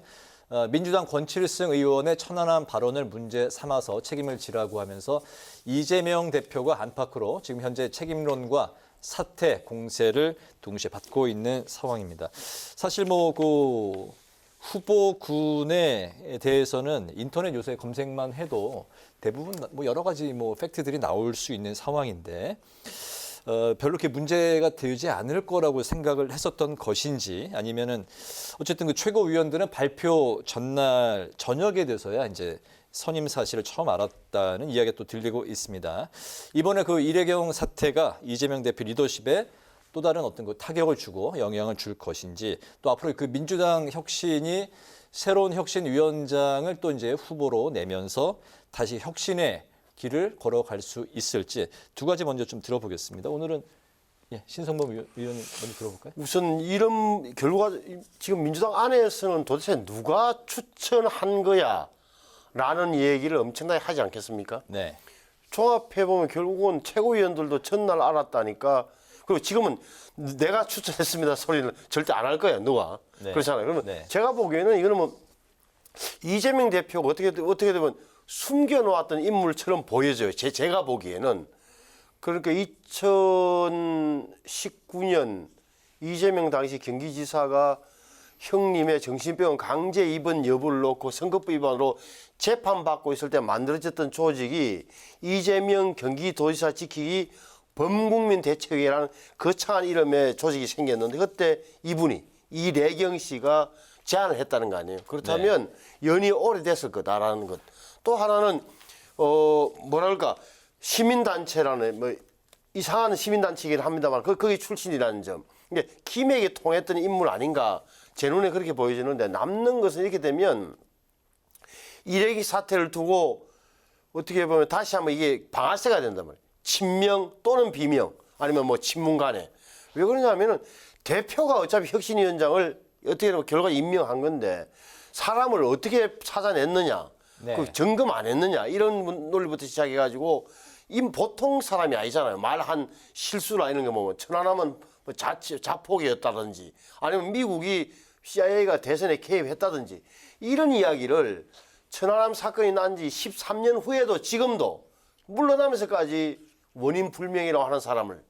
Speaker 2: 민주당 권칠승 의원의 천안함 발언을 문제 삼아서 책임을 지라고 하면서 이재명 대표가 안팎으로 지금 현재 책임론과 사퇴 공세를 동시에 받고 있는 상황입니다. 사실 그 후보군에 대해서는 인터넷 요새 검색만 해도 대부분 여러 가지 팩트들이 나올 수 있는 상황인데 별로 그렇게 문제가 되지 않을 거라고 생각을 했었던 것인지 아니면은 어쨌든 그 최고위원들은 발표 전날 저녁에 돼서야 이제 선임 사실을 처음 알았다는 이야기가 또 들리고 있습니다. 이번에 그 이래경 사태가 이재명 대표 리더십에 또 다른 어떤 그 타격을 주고 영향을 줄 것인지 또 앞으로 그 민주당 혁신이 새로운 혁신위원장을 또 이제 후보로 내면서 다시 혁신의 길을 걸어갈 수 있을지 두 가지 먼저 좀 들어보겠습니다. 오늘은 신성범 의원 먼저 들어볼까요?
Speaker 24: 우선 이런 결과 지금 민주당 안에서는 도대체 누가 추천한 거야? 라는 얘기를 엄청나게 하지 않겠습니까?
Speaker 2: 네.
Speaker 24: 종합해보면 결국은 최고위원들도 전날 알았다니까. 그리고 지금은 내가 추천했습니다 소리는 절대 안 할 거야, 누가.
Speaker 2: 네.
Speaker 24: 그렇잖아요. 그러면
Speaker 2: 네.
Speaker 24: 제가 보기에는 이거는 이재명 대표가 어떻게 되면 숨겨놓았던 인물처럼 보여져요. 제가 보기에는. 그러니까 2019년 이재명 당시 경기지사가 형님의 정신병원 강제 입원 여부를 놓고 선거법 위반으로 재판받고 있을 때 만들어졌던 조직이 이재명 경기도지사 지키기 범국민 대책회의라는 거창한 이름의 조직이 생겼는데 그때 이분이 이래경 씨가 제안을 했다는 거 아니에요. 그렇다면 연이 오래됐을 거다라는 것. 또 하나는 뭐랄까 시민단체라는 뭐 이상한 시민단체이긴 합니다만 거기 출신이라는 점. 이게 김에게 통했던 인물 아닌가 제 눈에 그렇게 보여지는데 남는 것은 이렇게 되면 이래기 사태를 두고 어떻게 보면 다시 한번 이게 방아쇠가 된단 말이에요. 친명 또는 비명 아니면 뭐 친문 간에. 왜 그러냐면은 대표가 어차피 혁신위원장을 어떻게 보면 결과 임명한 건데 사람을 어떻게 찾아냈느냐, 그 점검 안 했느냐 이런 논리부터 시작해가지고 보통 사람이 아니잖아요. 말한 실수나 이런 거 보면 천안함은 뭐 자폭이었다든지 아니면 미국이 CIA가 대선에 개입했다든지 이런 이야기를 천안함 사건이 난 지 13년 후에도 지금도 물러나면서까지 원인 불명이라고 하는 사람을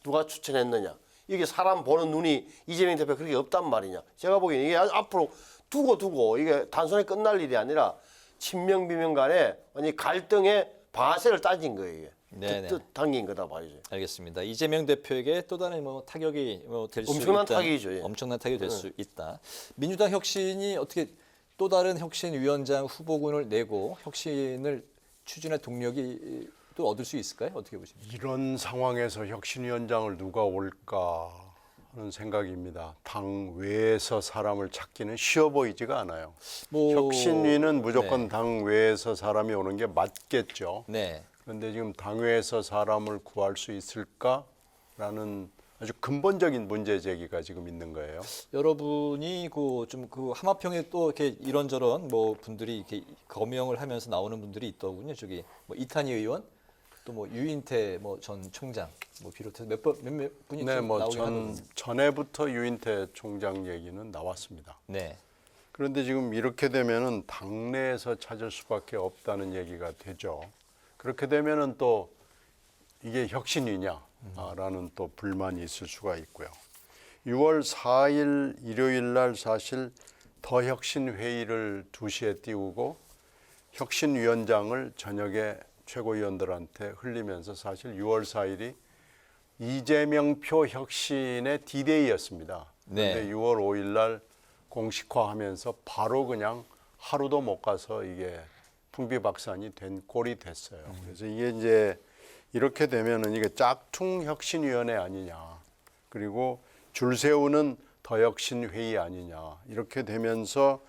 Speaker 24: 누가 추천했느냐. 이게 사람 보는 눈이 이재명 대표 그렇게 없단 말이냐. 제가 보기에는 이게 앞으로 두고 이게 단순히 끝날 일이 아니라 친명 비명 간에 완전히 갈등의 방아쇠를 따진 거예요. 이게. 뜻 당긴 거다 봐야죠.
Speaker 2: 알겠습니다. 이재명 대표에게 또 다른 뭐 타격이 될 수 있다.
Speaker 24: 엄청난 타격이죠. 예.
Speaker 2: 엄청난 타격이 될 수 있다. 민주당 혁신이 어떻게 또 다른 혁신위원장 후보군을 내고 혁신을 추진할 동력이 또 얻을 수 있을까요? 어떻게 보십니까?
Speaker 4: 이런 상황에서 혁신위원장을 누가 올까 하는 생각입니다. 당 외에서 사람을 찾기는 쉬워 보이지가 않아요. 혁신위는 무조건 당 외에서 사람이 오는 게 맞겠죠. 그런데 지금 당 외에서 사람을 구할 수 있을까라는 아주 근본적인 문제 제기가 지금 있는 거예요.
Speaker 2: 여러분이 그 하마평에 또 이렇게 이런저런 뭐 분들이 이렇게 거명을 하면서 나오는 분들이 있더군요. 저기 뭐 이탄희 의원, 또 뭐 유인태 뭐 전 총장 뭐 비롯해서 몇몇 분이 나오긴 하는데.
Speaker 4: 전에부터 유인태 총장 얘기는 나왔습니다. 그런데 지금 이렇게 되면은 당내에서 찾을 수밖에 없다는 얘기가 되죠. 그렇게 되면은 또 이게 혁신이냐라는 또 불만이 있을 수가 있고요. 6월 4일 일요일 날 사실 더 혁신 회의를 2시에 띄우고 혁신위원장을 저녁에 최고위원들한테 흘리면서 사실 6월 4일이 이재명표 혁신의 D-Day였습니다. 그런데 6월 5일 날 공식화하면서 바로 그냥 하루도 못 가서 이게 풍비박산이 된 꼴이 됐어요. 그래서 이게 이제 이렇게 되면은 이게 짝퉁 혁신위원회 아니냐, 그리고 줄 세우는 더 혁신 회의 아니냐, 이렇게 되면서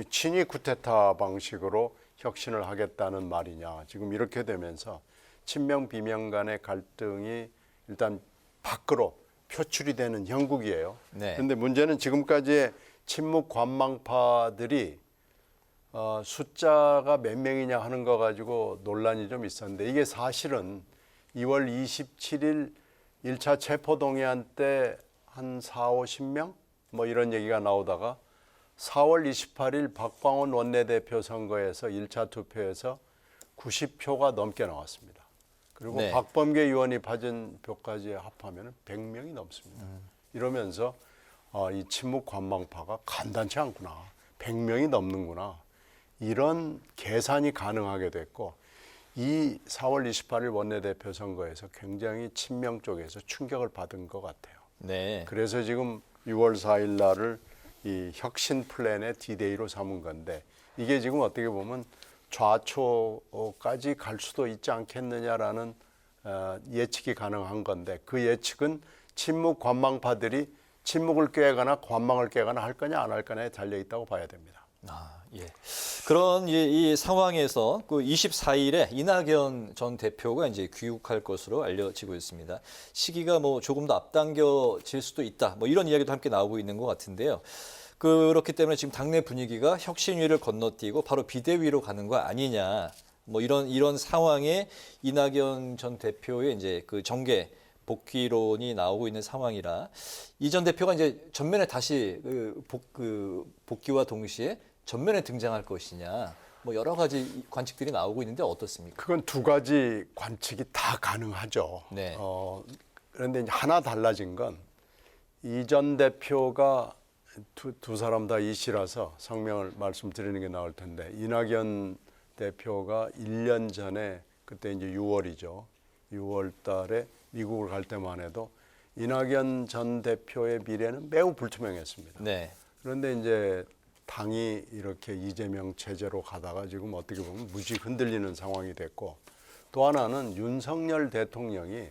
Speaker 4: 친위 쿠데타 방식으로 혁신을 하겠다는 말이냐, 지금 이렇게 되면서 친명 비명 간의 갈등이 일단 밖으로 표출이 되는 형국이에요. 그런데 문제는 지금까지의 친묵 관망파들이 숫자가 몇 명이냐 하는 거 가지고 논란이 좀 있었는데 이게 사실은 2월 27일 1차 체포동의안 때 한 40-50명 뭐 이런 얘기가 나오다가 4월 28일 박광원 원내대표 선거에서 1차 투표에서 90표가 넘게 나왔습니다. 그리고 박범계 의원이 받은 표까지 합하면 100명이 넘습니다. 이러면서 이 친묵 관망파가 간단치 않구나, 100명이 넘는구나, 이런 계산이 가능하게 됐고 이 4월 28일 원내대표 선거에서 굉장히 친명 쪽에서 충격을 받은 것 같아요. 그래서 지금 6월 4일 날을 이 혁신 플랜의 D-Day로 삼은 건데 이게 지금 어떻게 보면 좌초까지 갈 수도 있지 않겠느냐라는 예측이 가능한 건데 그 예측은 친묵 관망파들이 친묵을 깨거나 관망을 깨거나 할 거냐 안 할 거냐에 달려 있다고 봐야 됩니다.
Speaker 2: 그런 이 상황에서 그 24일에 이낙연 전 대표가 이제 귀국할 것으로 알려지고 있습니다. 시기가 뭐 조금 더 앞당겨질 수도 있다. 뭐 이런 이야기도 함께 나오고 있는 것 같은데요. 그렇기 때문에 지금 당내 분위기가 혁신위를 건너뛰고 바로 비대위로 가는 거 아니냐. 뭐 이런 상황에 이낙연 전 대표의 이제 그 정계 복귀론이 나오고 있는 상황이라 이 전 대표가 이제 전면에 다시 복귀와 동시에 전면에 등장할 것이냐, 뭐 여러 가지 관측들이 나오고 있는데 어떻습니까?
Speaker 4: 그건 두 가지 관측이 다 가능하죠. 그런데 이제 하나 달라진 건 이 전 대표가 두 사람 다 이씨라서 성명을 말씀드리는 게 나을 텐데 이낙연 대표가 1년 전에 그때 이제 6월이죠. 6월 달에 미국을 갈 때만 해도 이낙연 전 대표의 미래는 매우 불투명했습니다.
Speaker 2: 네.
Speaker 4: 그런데 이제 당이 이렇게 이재명 체제로 가다가 지금 어떻게 보면 무지 흔들리는 상황이 됐고 또 하나는 윤석열 대통령이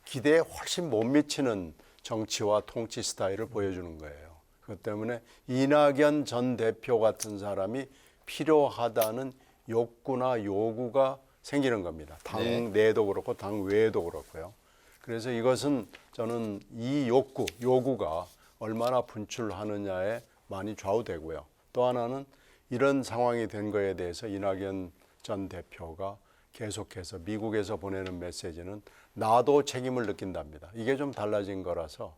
Speaker 4: 기대에 훨씬 못 미치는 정치와 통치 스타일을 보여주는 거예요. 그것 때문에 이낙연 전 대표 같은 사람이 필요하다는 욕구나 요구가 생기는 겁니다. 당 내도 그렇고 당 외에도 그렇고요. 그래서 이것은 저는 이 요구가 얼마나 분출하느냐에 많이 좌우되고요. 또 하나는 이런 상황이 된 거에 대해서 이낙연 전 대표가 계속해서 미국에서 보내는 메시지는 나도 책임을 느낀답니다. 이게 좀 달라진 거라서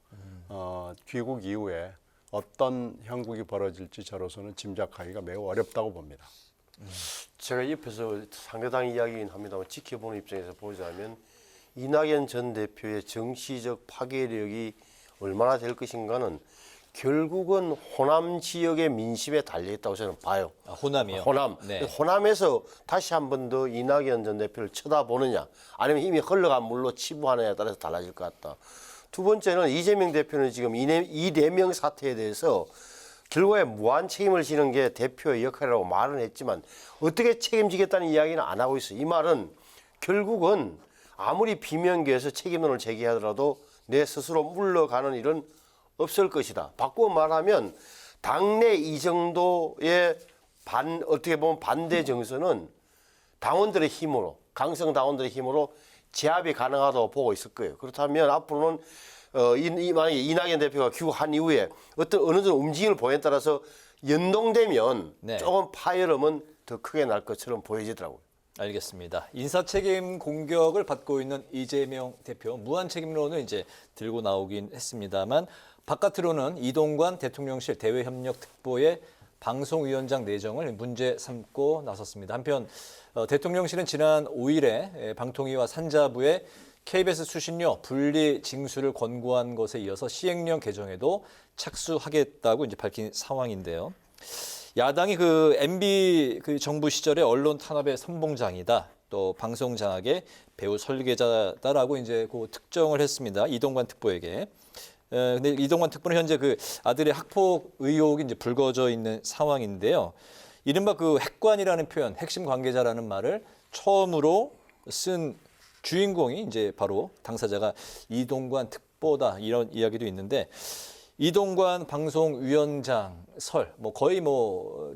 Speaker 4: 귀국 이후에 어떤 형국이 벌어질지 저로서는 짐작하기가 매우 어렵다고 봅니다.
Speaker 24: 제가 옆에서 상대당 이야기긴 합니다만 지켜보는 입장에서 보자면 이낙연 전 대표의 정치적 파괴력이 얼마나 될 것인가는 결국은 호남 지역의 민심에 달려있다고 저는 봐요.
Speaker 2: 호남이요?
Speaker 24: 호남.
Speaker 2: 네.
Speaker 24: 호남에서 다시 한 번 더 이낙연 전 대표를 쳐다보느냐 아니면 이미 흘러간 물로 치부하느냐에 따라서 달라질 것 같다. 두 번째는 이재명 대표는 지금 이 4명 사태에 대해서 결과에 무한 책임을 지는 게 대표의 역할이라고 말은 했지만 어떻게 책임지겠다는 이야기는 안 하고 있어요. 이 말은 결국은 아무리 비명계에서 책임론을 제기하더라도 내 스스로 물러가는 일은 없을 것이다. 바꾸어 말하면 당내 이 정도의 어떻게 보면 반대 정서는 당원들의 힘으로 강성 당원들의 힘으로 제압이 가능하다고 보고 있을 거예요. 그렇다면 앞으로는 만약에 이낙연 대표가 귀국한 이후에 어느 정도 움직임을 보여에 따라서 연동되면 조금 파열음은 더 크게 날 것처럼 보여지더라고요.
Speaker 2: 알겠습니다. 인사책임 공격을 받고 있는 이재명 대표 무한 책임론을 이제 들고 나오긴 했습니다만 바깥으로는 이동관 대통령실 대외협력특보의 방송위원장 내정을 문제 삼고 나섰습니다. 한편 대통령실은 지난 5일에 방통위와 산자부에 KBS 수신료 분리 징수를 권고한 것에 이어서 시행령 개정에도 착수하겠다고 이제 밝힌 상황인데요. 야당이 MB 정부 시절에 언론 탄압의 선봉장이다. 또 방송 장악의 배후 설계자다라고 이제 특정을 했습니다. 이동관 특보에게. 근데 이동관 특보는 현재 아들의 학폭 의혹이 이제 불거져 있는 상황인데요. 이른바 핵관이라는 표현, 핵심 관계자라는 말을 처음으로 쓴 주인공이 이제 바로 당사자가 이동관 특보다 이런 이야기도 있는데 이동관 방송위원장 설 거의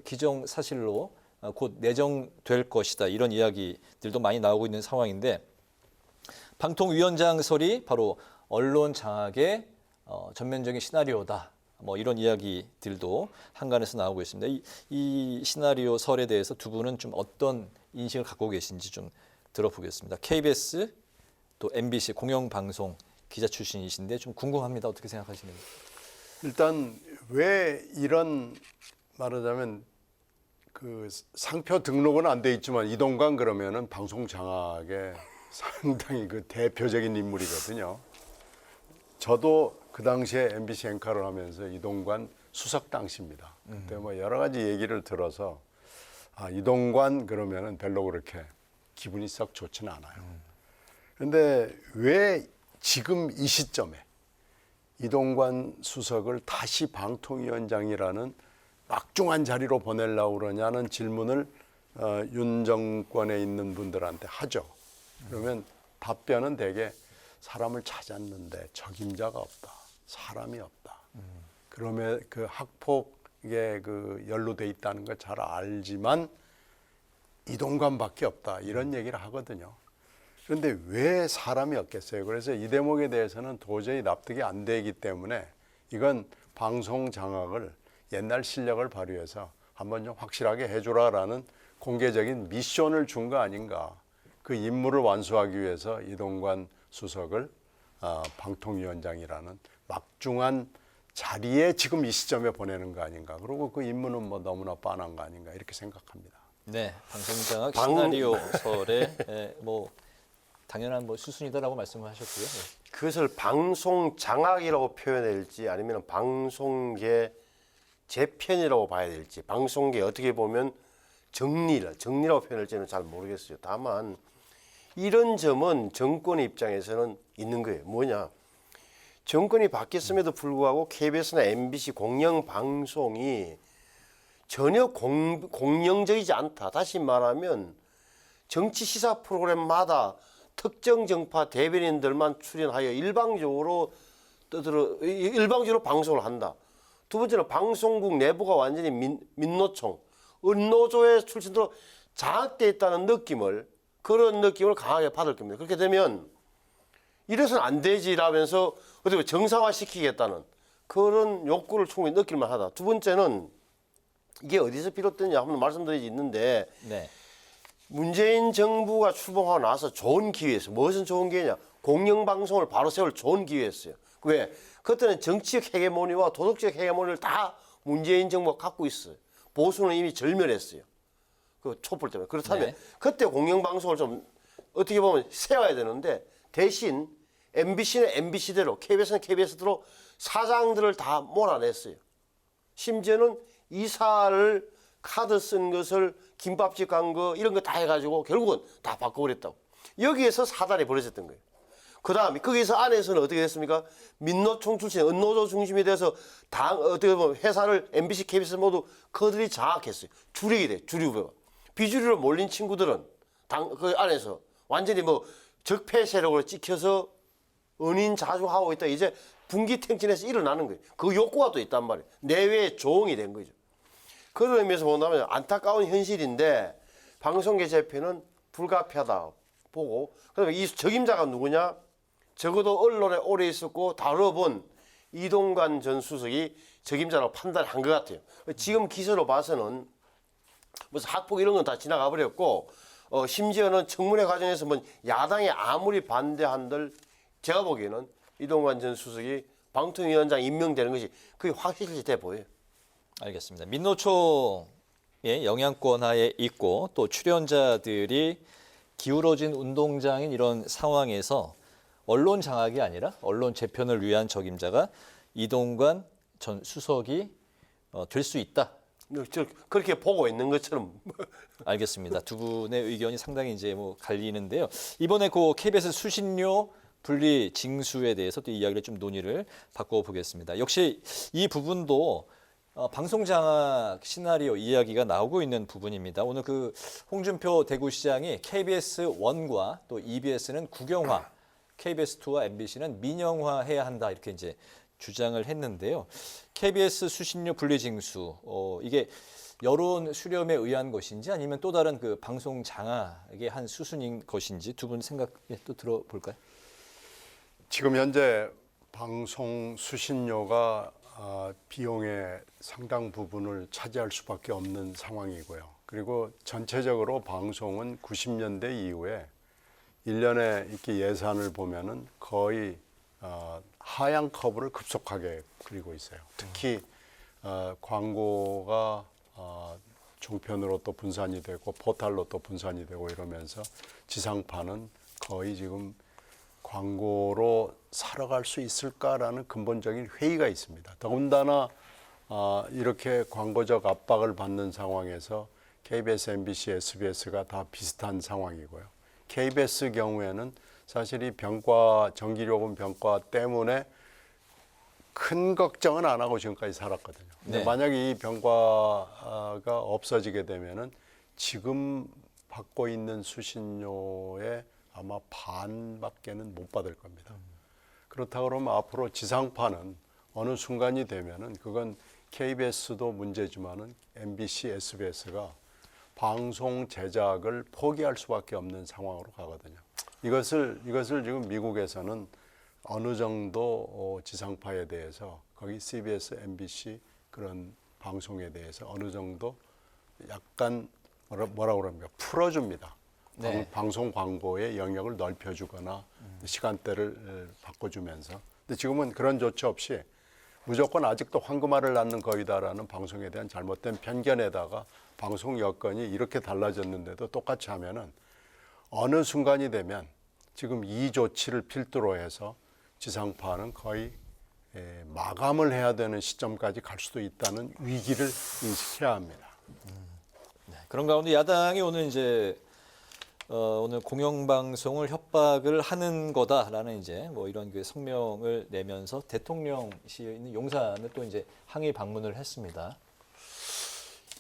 Speaker 2: 기정사실로 곧 내정될 것이다 이런 이야기들도 많이 나오고 있는 상황인데 방통위원장 설이 바로 언론 장악의 전면적인 시나리오다. 이런 이야기들도 한간에서 나오고 있습니다. 이 시나리오 설에 대해서 두 분은 좀 어떤 인식을 갖고 계신지 좀 들어보겠습니다. KBS 또 MBC 공영방송 기자 출신이신데 좀 궁금합니다. 어떻게 생각하시는지.
Speaker 4: 일단 왜 이런 말하자면 상표 등록은 안 돼 있지만 이동관 그러면은 방송 장악의 상당히 대표적인 인물이거든요. 저도 그 당시에 MBC 앵커를 하면서 이동관 수석 당시입니다. 그때 여러 가지 얘기를 들어서 이동관 그러면은 별로 그렇게 기분이 썩 좋지는 않아요. 그런데 왜 지금 이 시점에 이동관 수석을 다시 방통위원장이라는 막중한 자리로 보내려고 그러냐는 질문을 윤 정권에 있는 분들한테 하죠. 그러면 답변은 대개 사람을 찾았는데 적임자가 없다. 사람이 없다. 그러면 학폭에 연루돼 있다는 걸 잘 알지만 이동관밖에 없다. 이런 얘기를 하거든요. 그런데 왜 사람이 없겠어요? 그래서 이 대목에 대해서는 도저히 납득이 안 되기 때문에 이건 방송 장악을 옛날 실력을 발휘해서 한번 좀 확실하게 해주라라는 공개적인 미션을 준 거 아닌가. 그 임무를 완수하기 위해서 이동관 수석을 방통위원장이라는 막중한 자리에 지금 이 시점에 보내는 거 아닌가. 그리고 그 임무는 너무나 뻔한 거 아닌가 이렇게 생각합니다.
Speaker 2: 네, 방송 장악 시나리오 설에 당연한 수순이다라고 말씀을 하셨고요.
Speaker 24: 그것을 방송 장악이라고 표현할지 아니면 방송계 제 편이라고 봐야 될지 방송계 어떻게 보면 정리라고 표현할지는 잘 모르겠어요. 다만 이런 점은 정권의 입장에서는 있는 거예요. 뭐냐? 정권이 바뀌었음에도 불구하고 KBS나 MBC 공영방송이 전혀 공영적이지 않다. 다시 말하면 정치 시사 프로그램마다 특정 정파 대변인들만 출연하여 일방적으로 방송을 한다. 두 번째는 방송국 내부가 완전히 민노총, 은노조의 출신으로 장악되어 있다는 그런 느낌을 강하게 받을 겁니다. 그렇게 되면 이래서는 안 되지라면서 어떻게 정상화시키겠다는 그런 욕구를 충분히 느낄 만하다. 두 번째는 이게 어디서 비롯됐냐 한번 말씀드리지 있는데
Speaker 2: 네.
Speaker 24: 문재인 정부가 출범하고 나서 좋은 기회였어요. 무엇은 좋은 기회냐? 공영방송을 바로 세울 좋은 기회였어요. 왜? 그때는 정치적 헤게모니와 도덕적 헤게모니를 다 문재인 정부가 갖고 있어요. 보수는 이미 절멸했어요. 그 촛불 때문에. 그렇다면
Speaker 2: 네.
Speaker 24: 그때 공영방송을 좀 어떻게 보면 세워야 되는데 대신 MBC는 MBC대로 KBS는 KBS대로 사장들을 다 몰아냈어요. 심지어는 이사를 카드 쓴 것을 김밥집 간 거 이런 거 다 해가지고 결국은 다 바꿔버렸다고. 여기에서 사단이 벌어졌던 거예요. 그 다음에 거기서 안에서는 어떻게 됐습니까? 민노총 출신, 은노조 중심이 돼서 어떻게 보면 회사를 MBC, KBS 모두 그들이 장악했어요. 주력이 돼, 주류가. 비주류로 몰린 친구들은 그 안에서 완전히 적폐 세력으로 찍혀서 은인 자주하고 있다. 이제 분기탱진에서 일어나는 거예요. 그 욕구가 또 있단 말이에요. 내외의 조응이 된 거죠. 그런 의미에서 본다면 안타까운 현실인데 방송계 재편은 불가피하다 보고, 그다음에 이 적임자가 누구냐? 적어도 언론에 오래 있었고 다뤄본 이동관 전 수석이 적임자라고 판단한 것 같아요. 지금 기사로 봐서는 무슨 학폭 이런 건 다 지나가 버렸고, 심지어는 청문회 과정에서 야당이 아무리 반대한들 제가 보기에는 이동관 전 수석이 방통위원장 임명되는 것이 그게 확실히 돼 보여요.
Speaker 2: 알겠습니다. 민노총의 영향권 하에 있고 또 출연자들이 기울어진 운동장인 이런 상황에서 언론 장악이 아니라 언론 재편을 위한 적임자가 이동관 전 수석이 될 수 있다.
Speaker 24: 그렇게 보고 있는 것처럼.
Speaker 2: 알겠습니다. 두 분의 의견이 상당히 이제 갈리는데요. 이번에 그 KBS 수신료 분리 징수에 대해서 또 이야기를 좀 논의를 바꿔보겠습니다. 역시 이 부분도 방송 장악 시나리오 이야기가 나오고 있는 부분입니다. 오늘 그 홍준표 대구시장이 KBS 1과 또 EBS는 국영화, KBS 2와 MBC는 민영화해야 한다 이렇게 이제 주장을 했는데요. KBS 수신료 분리징수 이게 여론 수렴에 의한 것인지 아니면 또 다른 그 방송 장악의 한 수순인 것인지 두 분 생각 또 들어볼까요?
Speaker 4: 지금 현재 방송 수신료가 비용의 상당 부분을 차지할 수밖에 없는 상황이고요. 그리고 전체적으로 방송은 90년대 이후에 1년에 이렇게 예산을 보면은 거의 하향 커브를 급속하게 그리고 있어요. 특히 광고가 종편으로 또 분산이 되고 포탈로 또 분산이 되고 이러면서 지상파는 거의 지금 광고로 살아갈 수 있을까라는 근본적인 회의가 있습니다. 더군다나 이렇게 광고적 압박을 받는 상황에서 KBS, MBC, SBS가 다 비슷한 상황이고요. KBS 경우에는 사실 이 전기요금 병가 때문에 큰 걱정은 안 하고 지금까지 살았거든요. 근데
Speaker 2: 네.
Speaker 4: 만약에 이 병가가 없어지게 되면은 지금 받고 있는 수신료의 아마 반밖에는 못 받을 겁니다. 그렇다 그러면 앞으로 지상파는 어느 순간이 되면은 그건 KBS도 문제지만은 MBC, SBS가 방송 제작을 포기할 수밖에 없는 상황으로 가거든요. 이것을 지금 미국에서는 어느 정도 지상파에 대해서 거기 CBS, MBC 그런 방송에 대해서 어느 정도 약간 뭐라고 그럽니까? 풀어줍니다.
Speaker 2: 네.
Speaker 4: 방송 광고의 영역을 넓혀주거나 시간대를 바꿔주면서. 근데 지금은 그런 조치 없이 무조건 아직도 황금알을 낳는 거이다라는 방송에 대한 잘못된 편견에다가 방송 여건이 이렇게 달라졌는데도 똑같이 하면은 어느 순간이 되면 지금 이 조치를 필두로 해서 지상파는 거의 마감을 해야 되는 시점까지 갈 수도 있다는 위기를 인식해야 합니다.
Speaker 2: 네, 그런 가운데 야당이 오늘 이제 오늘 공영방송을 협박을 하는 거다라는 이제 뭐 이런 그 성명을 내면서 대통령실에 있는 용산을 또 이제 항의 방문을 했습니다.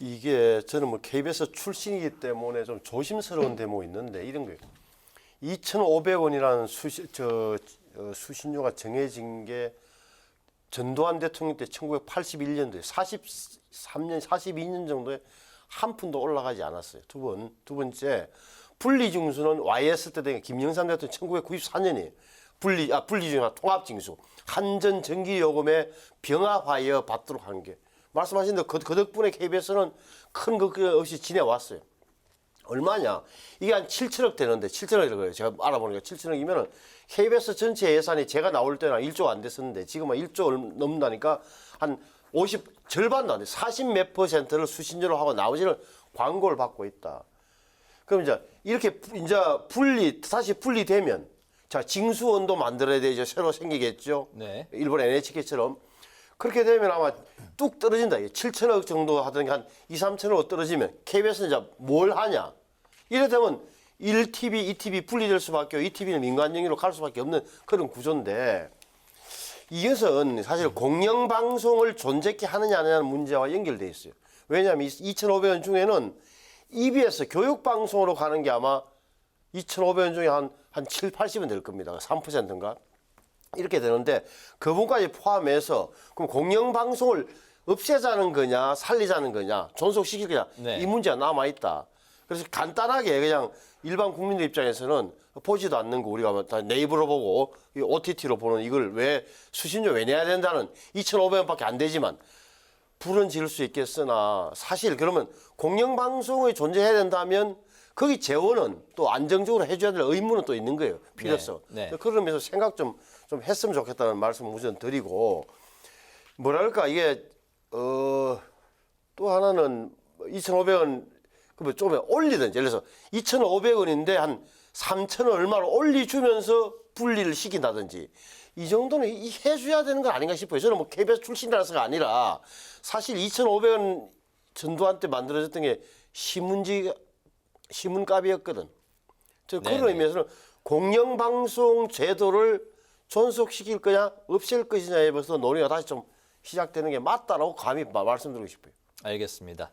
Speaker 24: 이게 저는 뭐 KBS 출신이기 때문에 좀 조심스러운 대목이 있는데 이런 거예요. 2,500원이라는 수신료가 정해진 게 전두환 대통령 때 1981년도에 43년, 42년 정도에 한 푼도 올라가지 않았어요. 두 번째, 분리징수는 YS 때 된 김영삼 대통령 1994년이에요. 분리징수나 통합징수. 한전 전기요금에 병합하여 받도록 한 게. 말씀하신 대로 그 덕분에 KBS는 큰 걱정 없이 지내왔어요. 얼마냐? 이게 한 7천억 되는데 7천억이라고요. 제가 알아보니까 7천억이면은 KBS 전체 예산이 제가 나올 때는 1조 안 됐었는데 지금은 1조 넘는다니까 한 50, 절반도 안 돼. 40몇 %를 수신료로 하고 나머지는 광고를 받고 있다. 그럼 이제 이렇게 이제 다시 분리되면 자, 징수원도 만들어야 되죠. 새로 생기겠죠.
Speaker 2: 네.
Speaker 24: 일본 NHK처럼. 그렇게 되면 아마 뚝 떨어진다. 7천억 정도 하던 게 한 2, 3천억 떨어지면 KBS는 이제 뭘 하냐. 이래 되면 1TV, 2TV 분리될 수밖에 없고 2TV는 민간 영역으로 갈 수밖에 없는 그런 구조인데 이것은 사실 공영방송을 존재케 하느냐 안 하느냐는 문제와 연결돼 있어요. 왜냐하면 2,500원 중에는 EBS 교육방송으로 가는 게 아마 2,500원 중에 한 7, 80원 될 겁니다. 3%인가? 이렇게 되는데 그 부분까지 포함해서 그럼 공영방송을 없애자는 거냐 살리자는 거냐 존속시킬 거냐
Speaker 2: 네.
Speaker 24: 이 문제가 남아있다. 그래서 간단하게 그냥 일반 국민들 입장에서는 보지도 않는 거 우리가 다 네이버로 보고 OTT로 보는 이걸 왜 수신료 왜 내야 된다는 2,500원밖에 안 되지만 불은 지를 수 있겠으나 사실 그러면 공영방송이 존재해야 된다면 거기 재원은 또 안정적으로 해줘야 될 의무는 또 있는 거예요. 필요성.
Speaker 2: 네. 네.
Speaker 24: 그러면서 생각 좀 했으면 좋겠다는 말씀 우선 드리고 뭐랄까 이게 또 하나는 2,500원 그러면 좀 올리든지 예를 들어서 2,500원인데 한 3,000원 얼마로 올려주면서 분리를 시킨다든지 이 정도는 해줘야 되는 거 아닌가 싶어요. 저는 뭐 KBS 출신이라서가 아니라 사실 2,500원 전두환 때 만들어졌던 게 신문값이었거든. 그런 의미에서는 공영방송 제도를 존속시킬 거냐 없앨 것이냐에 벌써 논의가 다시 좀 시작되는 게 맞다라고 감히 말씀드리고 싶어요.
Speaker 2: 알겠습니다.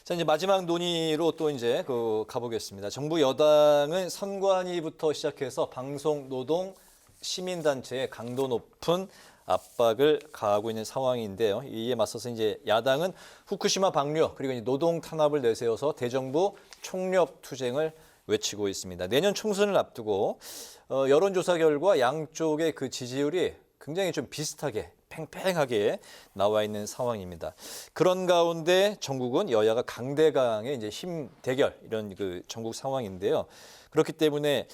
Speaker 2: 자, 이제 마지막 논의로 또 이제 가보겠습니다. 정부 여당은 선관위부터 시작해서 방송, 노동, 시민단체에 강도 높은 압박을 가하고 있는 상황인데요. 이에 맞서서 이제 야당은 후쿠시마 방류 그리고 이제 노동 탄압을 내세워서 대정부 총력 투쟁을 외치고 있습니다. 내년 총선을 앞두고 여론조사 결과 양쪽의 그 지지율이 굉장히 좀 비슷하게 팽팽하게 나와 있는 상황입니다. 그런 가운데 전국은 여야가 강대강의 이제 힘 대결 이런 그 전국 상황인데요. 그렇기 때문에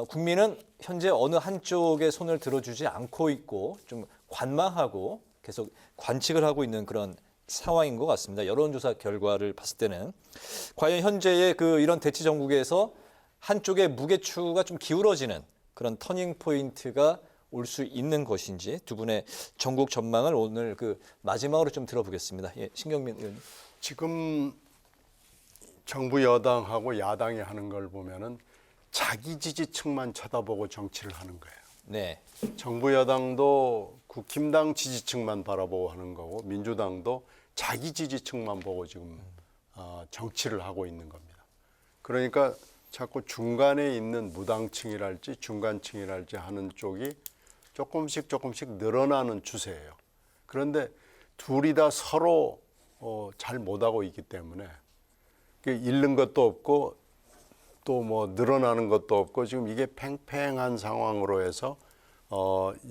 Speaker 2: 국민은 현재 어느 한쪽에 손을 들어주지 않고 있고 좀 관망하고 계속 관측을 하고 있는 그런 상황인 것 같습니다. 여론조사 결과를 봤을 때는 과연 현재의 이런 대치 전국에서 한쪽의 무게추가 좀 기울어지는 그런 터닝 포인트가 올 수 있는 것인지 두 분의 전국 전망을 오늘 마지막으로 좀 들어보겠습니다. 예, 신경민 의원님.
Speaker 4: 지금 정부 여당하고 야당이 하는 걸 보면은 자기 지지층만 쳐다보고 정치를 하는 거예요.
Speaker 2: 네.
Speaker 4: 정부 여당도 국힘당 지지층만 바라보고 하는 거고 민주당도 자기 지지층만 보고 지금 정치를 하고 있는 겁니다. 그러니까 자꾸 중간에 있는 무당층이랄지 중간층이랄지 하는 쪽이 조금씩 늘어나는 추세예요. 그런데 둘이 다 서로 잘 못하고 있기 때문에 잃는 것도 없고 또 뭐 늘어나는 것도 없고 지금 이게 팽팽한 상황으로 해서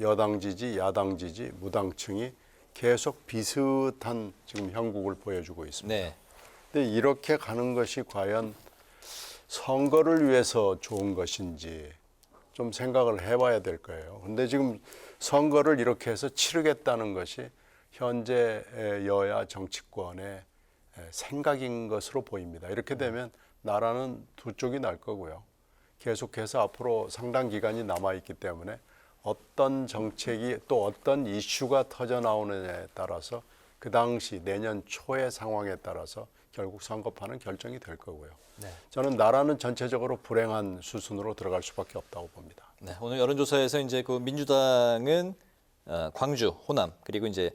Speaker 4: 여당 지지, 야당 지지, 무당층이 계속 비슷한 지금 형국을 보여주고 있습니다.
Speaker 2: 네.
Speaker 4: 근데 이렇게 가는 것이 과연 선거를 위해서 좋은 것인지 좀 생각을 해봐야 될 거예요. 근데 지금 선거를 이렇게 해서 치르겠다는 것이 현재 여야 정치권의 생각인 것으로 보입니다. 이렇게 되면 나라는 두 쪽이 날 거고요. 계속해서 앞으로 상당 기간이 남아있기 때문에 어떤 정책이 또 어떤 이슈가 터져 나오느냐에 따라서 그 당시 내년 초의 상황에 따라서 결국 선거판은 결정이 될 거고요.
Speaker 2: 네.
Speaker 4: 저는 나라는 전체적으로 불행한 수순으로 들어갈 수밖에 없다고 봅니다.
Speaker 2: 네, 오늘 여론조사에서 이제 그 민주당은 광주, 호남 그리고 이제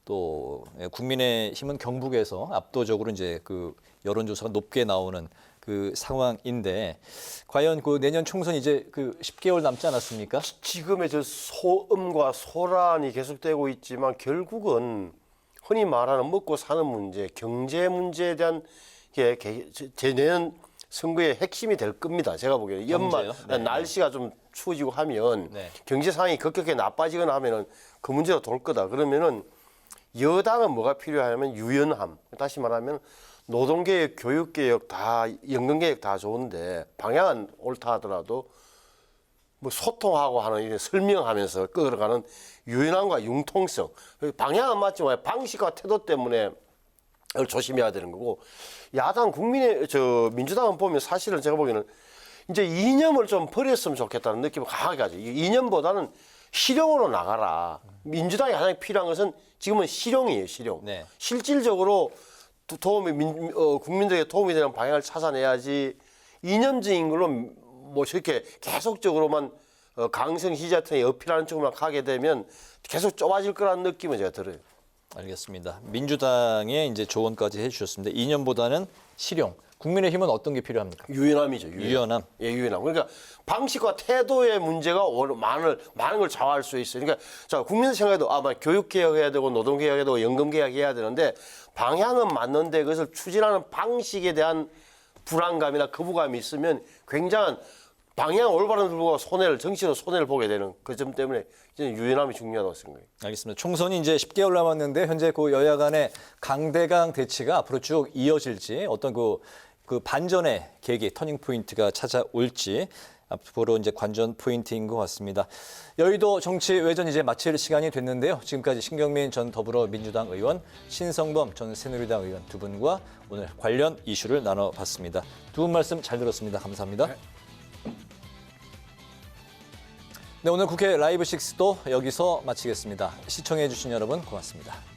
Speaker 2: 또 국민의힘은 경북에서 압도적으로 이제 그 여론조사가 높게 나오는 그 상황인데 과연 그 내년 총선 이제 그 10개월 남지 않았습니까?
Speaker 24: 지금의 저 소음과 소란이 계속되고 있지만 결국은 흔히 말하는 먹고 사는 문제, 경제 문제에 대한 게 내년 선거의 핵심이 될 겁니다. 제가 보기에는 연말
Speaker 2: 네,
Speaker 24: 날씨가 좀 추워지고 하면
Speaker 2: 네.
Speaker 24: 경제 상황이 급격하게 나빠지거나 하면은 그 문제가 돌 거다. 그러면은 여당은 뭐가 필요하냐면 유연함. 다시 말하면 노동개혁, 교육개혁 다 연금개혁 다 좋은데 방향은 옳다 하더라도 뭐 소통하고 하는 이런 설명하면서 끌어가는 유연함과 융통성. 방향은 맞지만 방식과 태도 때문에 그걸 조심해야 되는 거고 야당 민주당은 보면 사실은 제가 보기에는 이제 이념을 좀 버렸으면 좋겠다는 느낌을 강하게 가지고 이념보다는 실용으로 나가라. 민주당이 가장 필요한 것은 지금은 실용이에요, 실용.
Speaker 2: 네.
Speaker 24: 실질적으로 국민들에게 도움이 되는 방향을 찾아내야지 이념적인 걸로 뭐 저렇게 계속적으로만 강성 시자통에 어필하는 쪽으로만 가게 되면 계속 좁아질 거라는 느낌은 제가 들어요.
Speaker 2: 알겠습니다. 민주당의 이제 조언까지 해주셨습니다. 이념보다는 실용. 국민의힘은 어떤 게 필요합니까?
Speaker 24: 유연함이죠.
Speaker 2: 유연함.
Speaker 24: 예, 유연함. 그러니까 방식과 태도의 문제가 많은 걸 좌우할 수 있어요. 그러니까 자, 국민들 생각에도 교육 개혁해야 되고 노동 개혁해야 되고 연금 개혁해야 되는데 방향은 맞는데 그것을 추진하는 방식에 대한 불안감이나 거부감이 있으면 굉장한 방향 올바른 들고 정치로 손해를 보게 되는 그 점 때문에 이제는 유연함이 중요하다고 생각해요. 알겠습니다.
Speaker 2: 총선이 이제 10개월 남았는데 현재 그 여야 간의 강대강 대치가 앞으로 쭉 이어질지 어떤 그 반전의 계기, 터닝 포인트가 찾아올지 앞으로 이제 관전 포인트인 것 같습니다. 여의도 정치 외전 이제 마칠 시간이 됐는데요. 지금까지 신경민 전 더불어민주당 의원, 신성범 전 새누리당 의원 두 분과 오늘 관련 이슈를 나눠봤습니다. 두 분 말씀 잘 들었습니다. 감사합니다. 네, 오늘 국회 라이브 6도 여기서 마치겠습니다. 시청해주신 여러분 고맙습니다.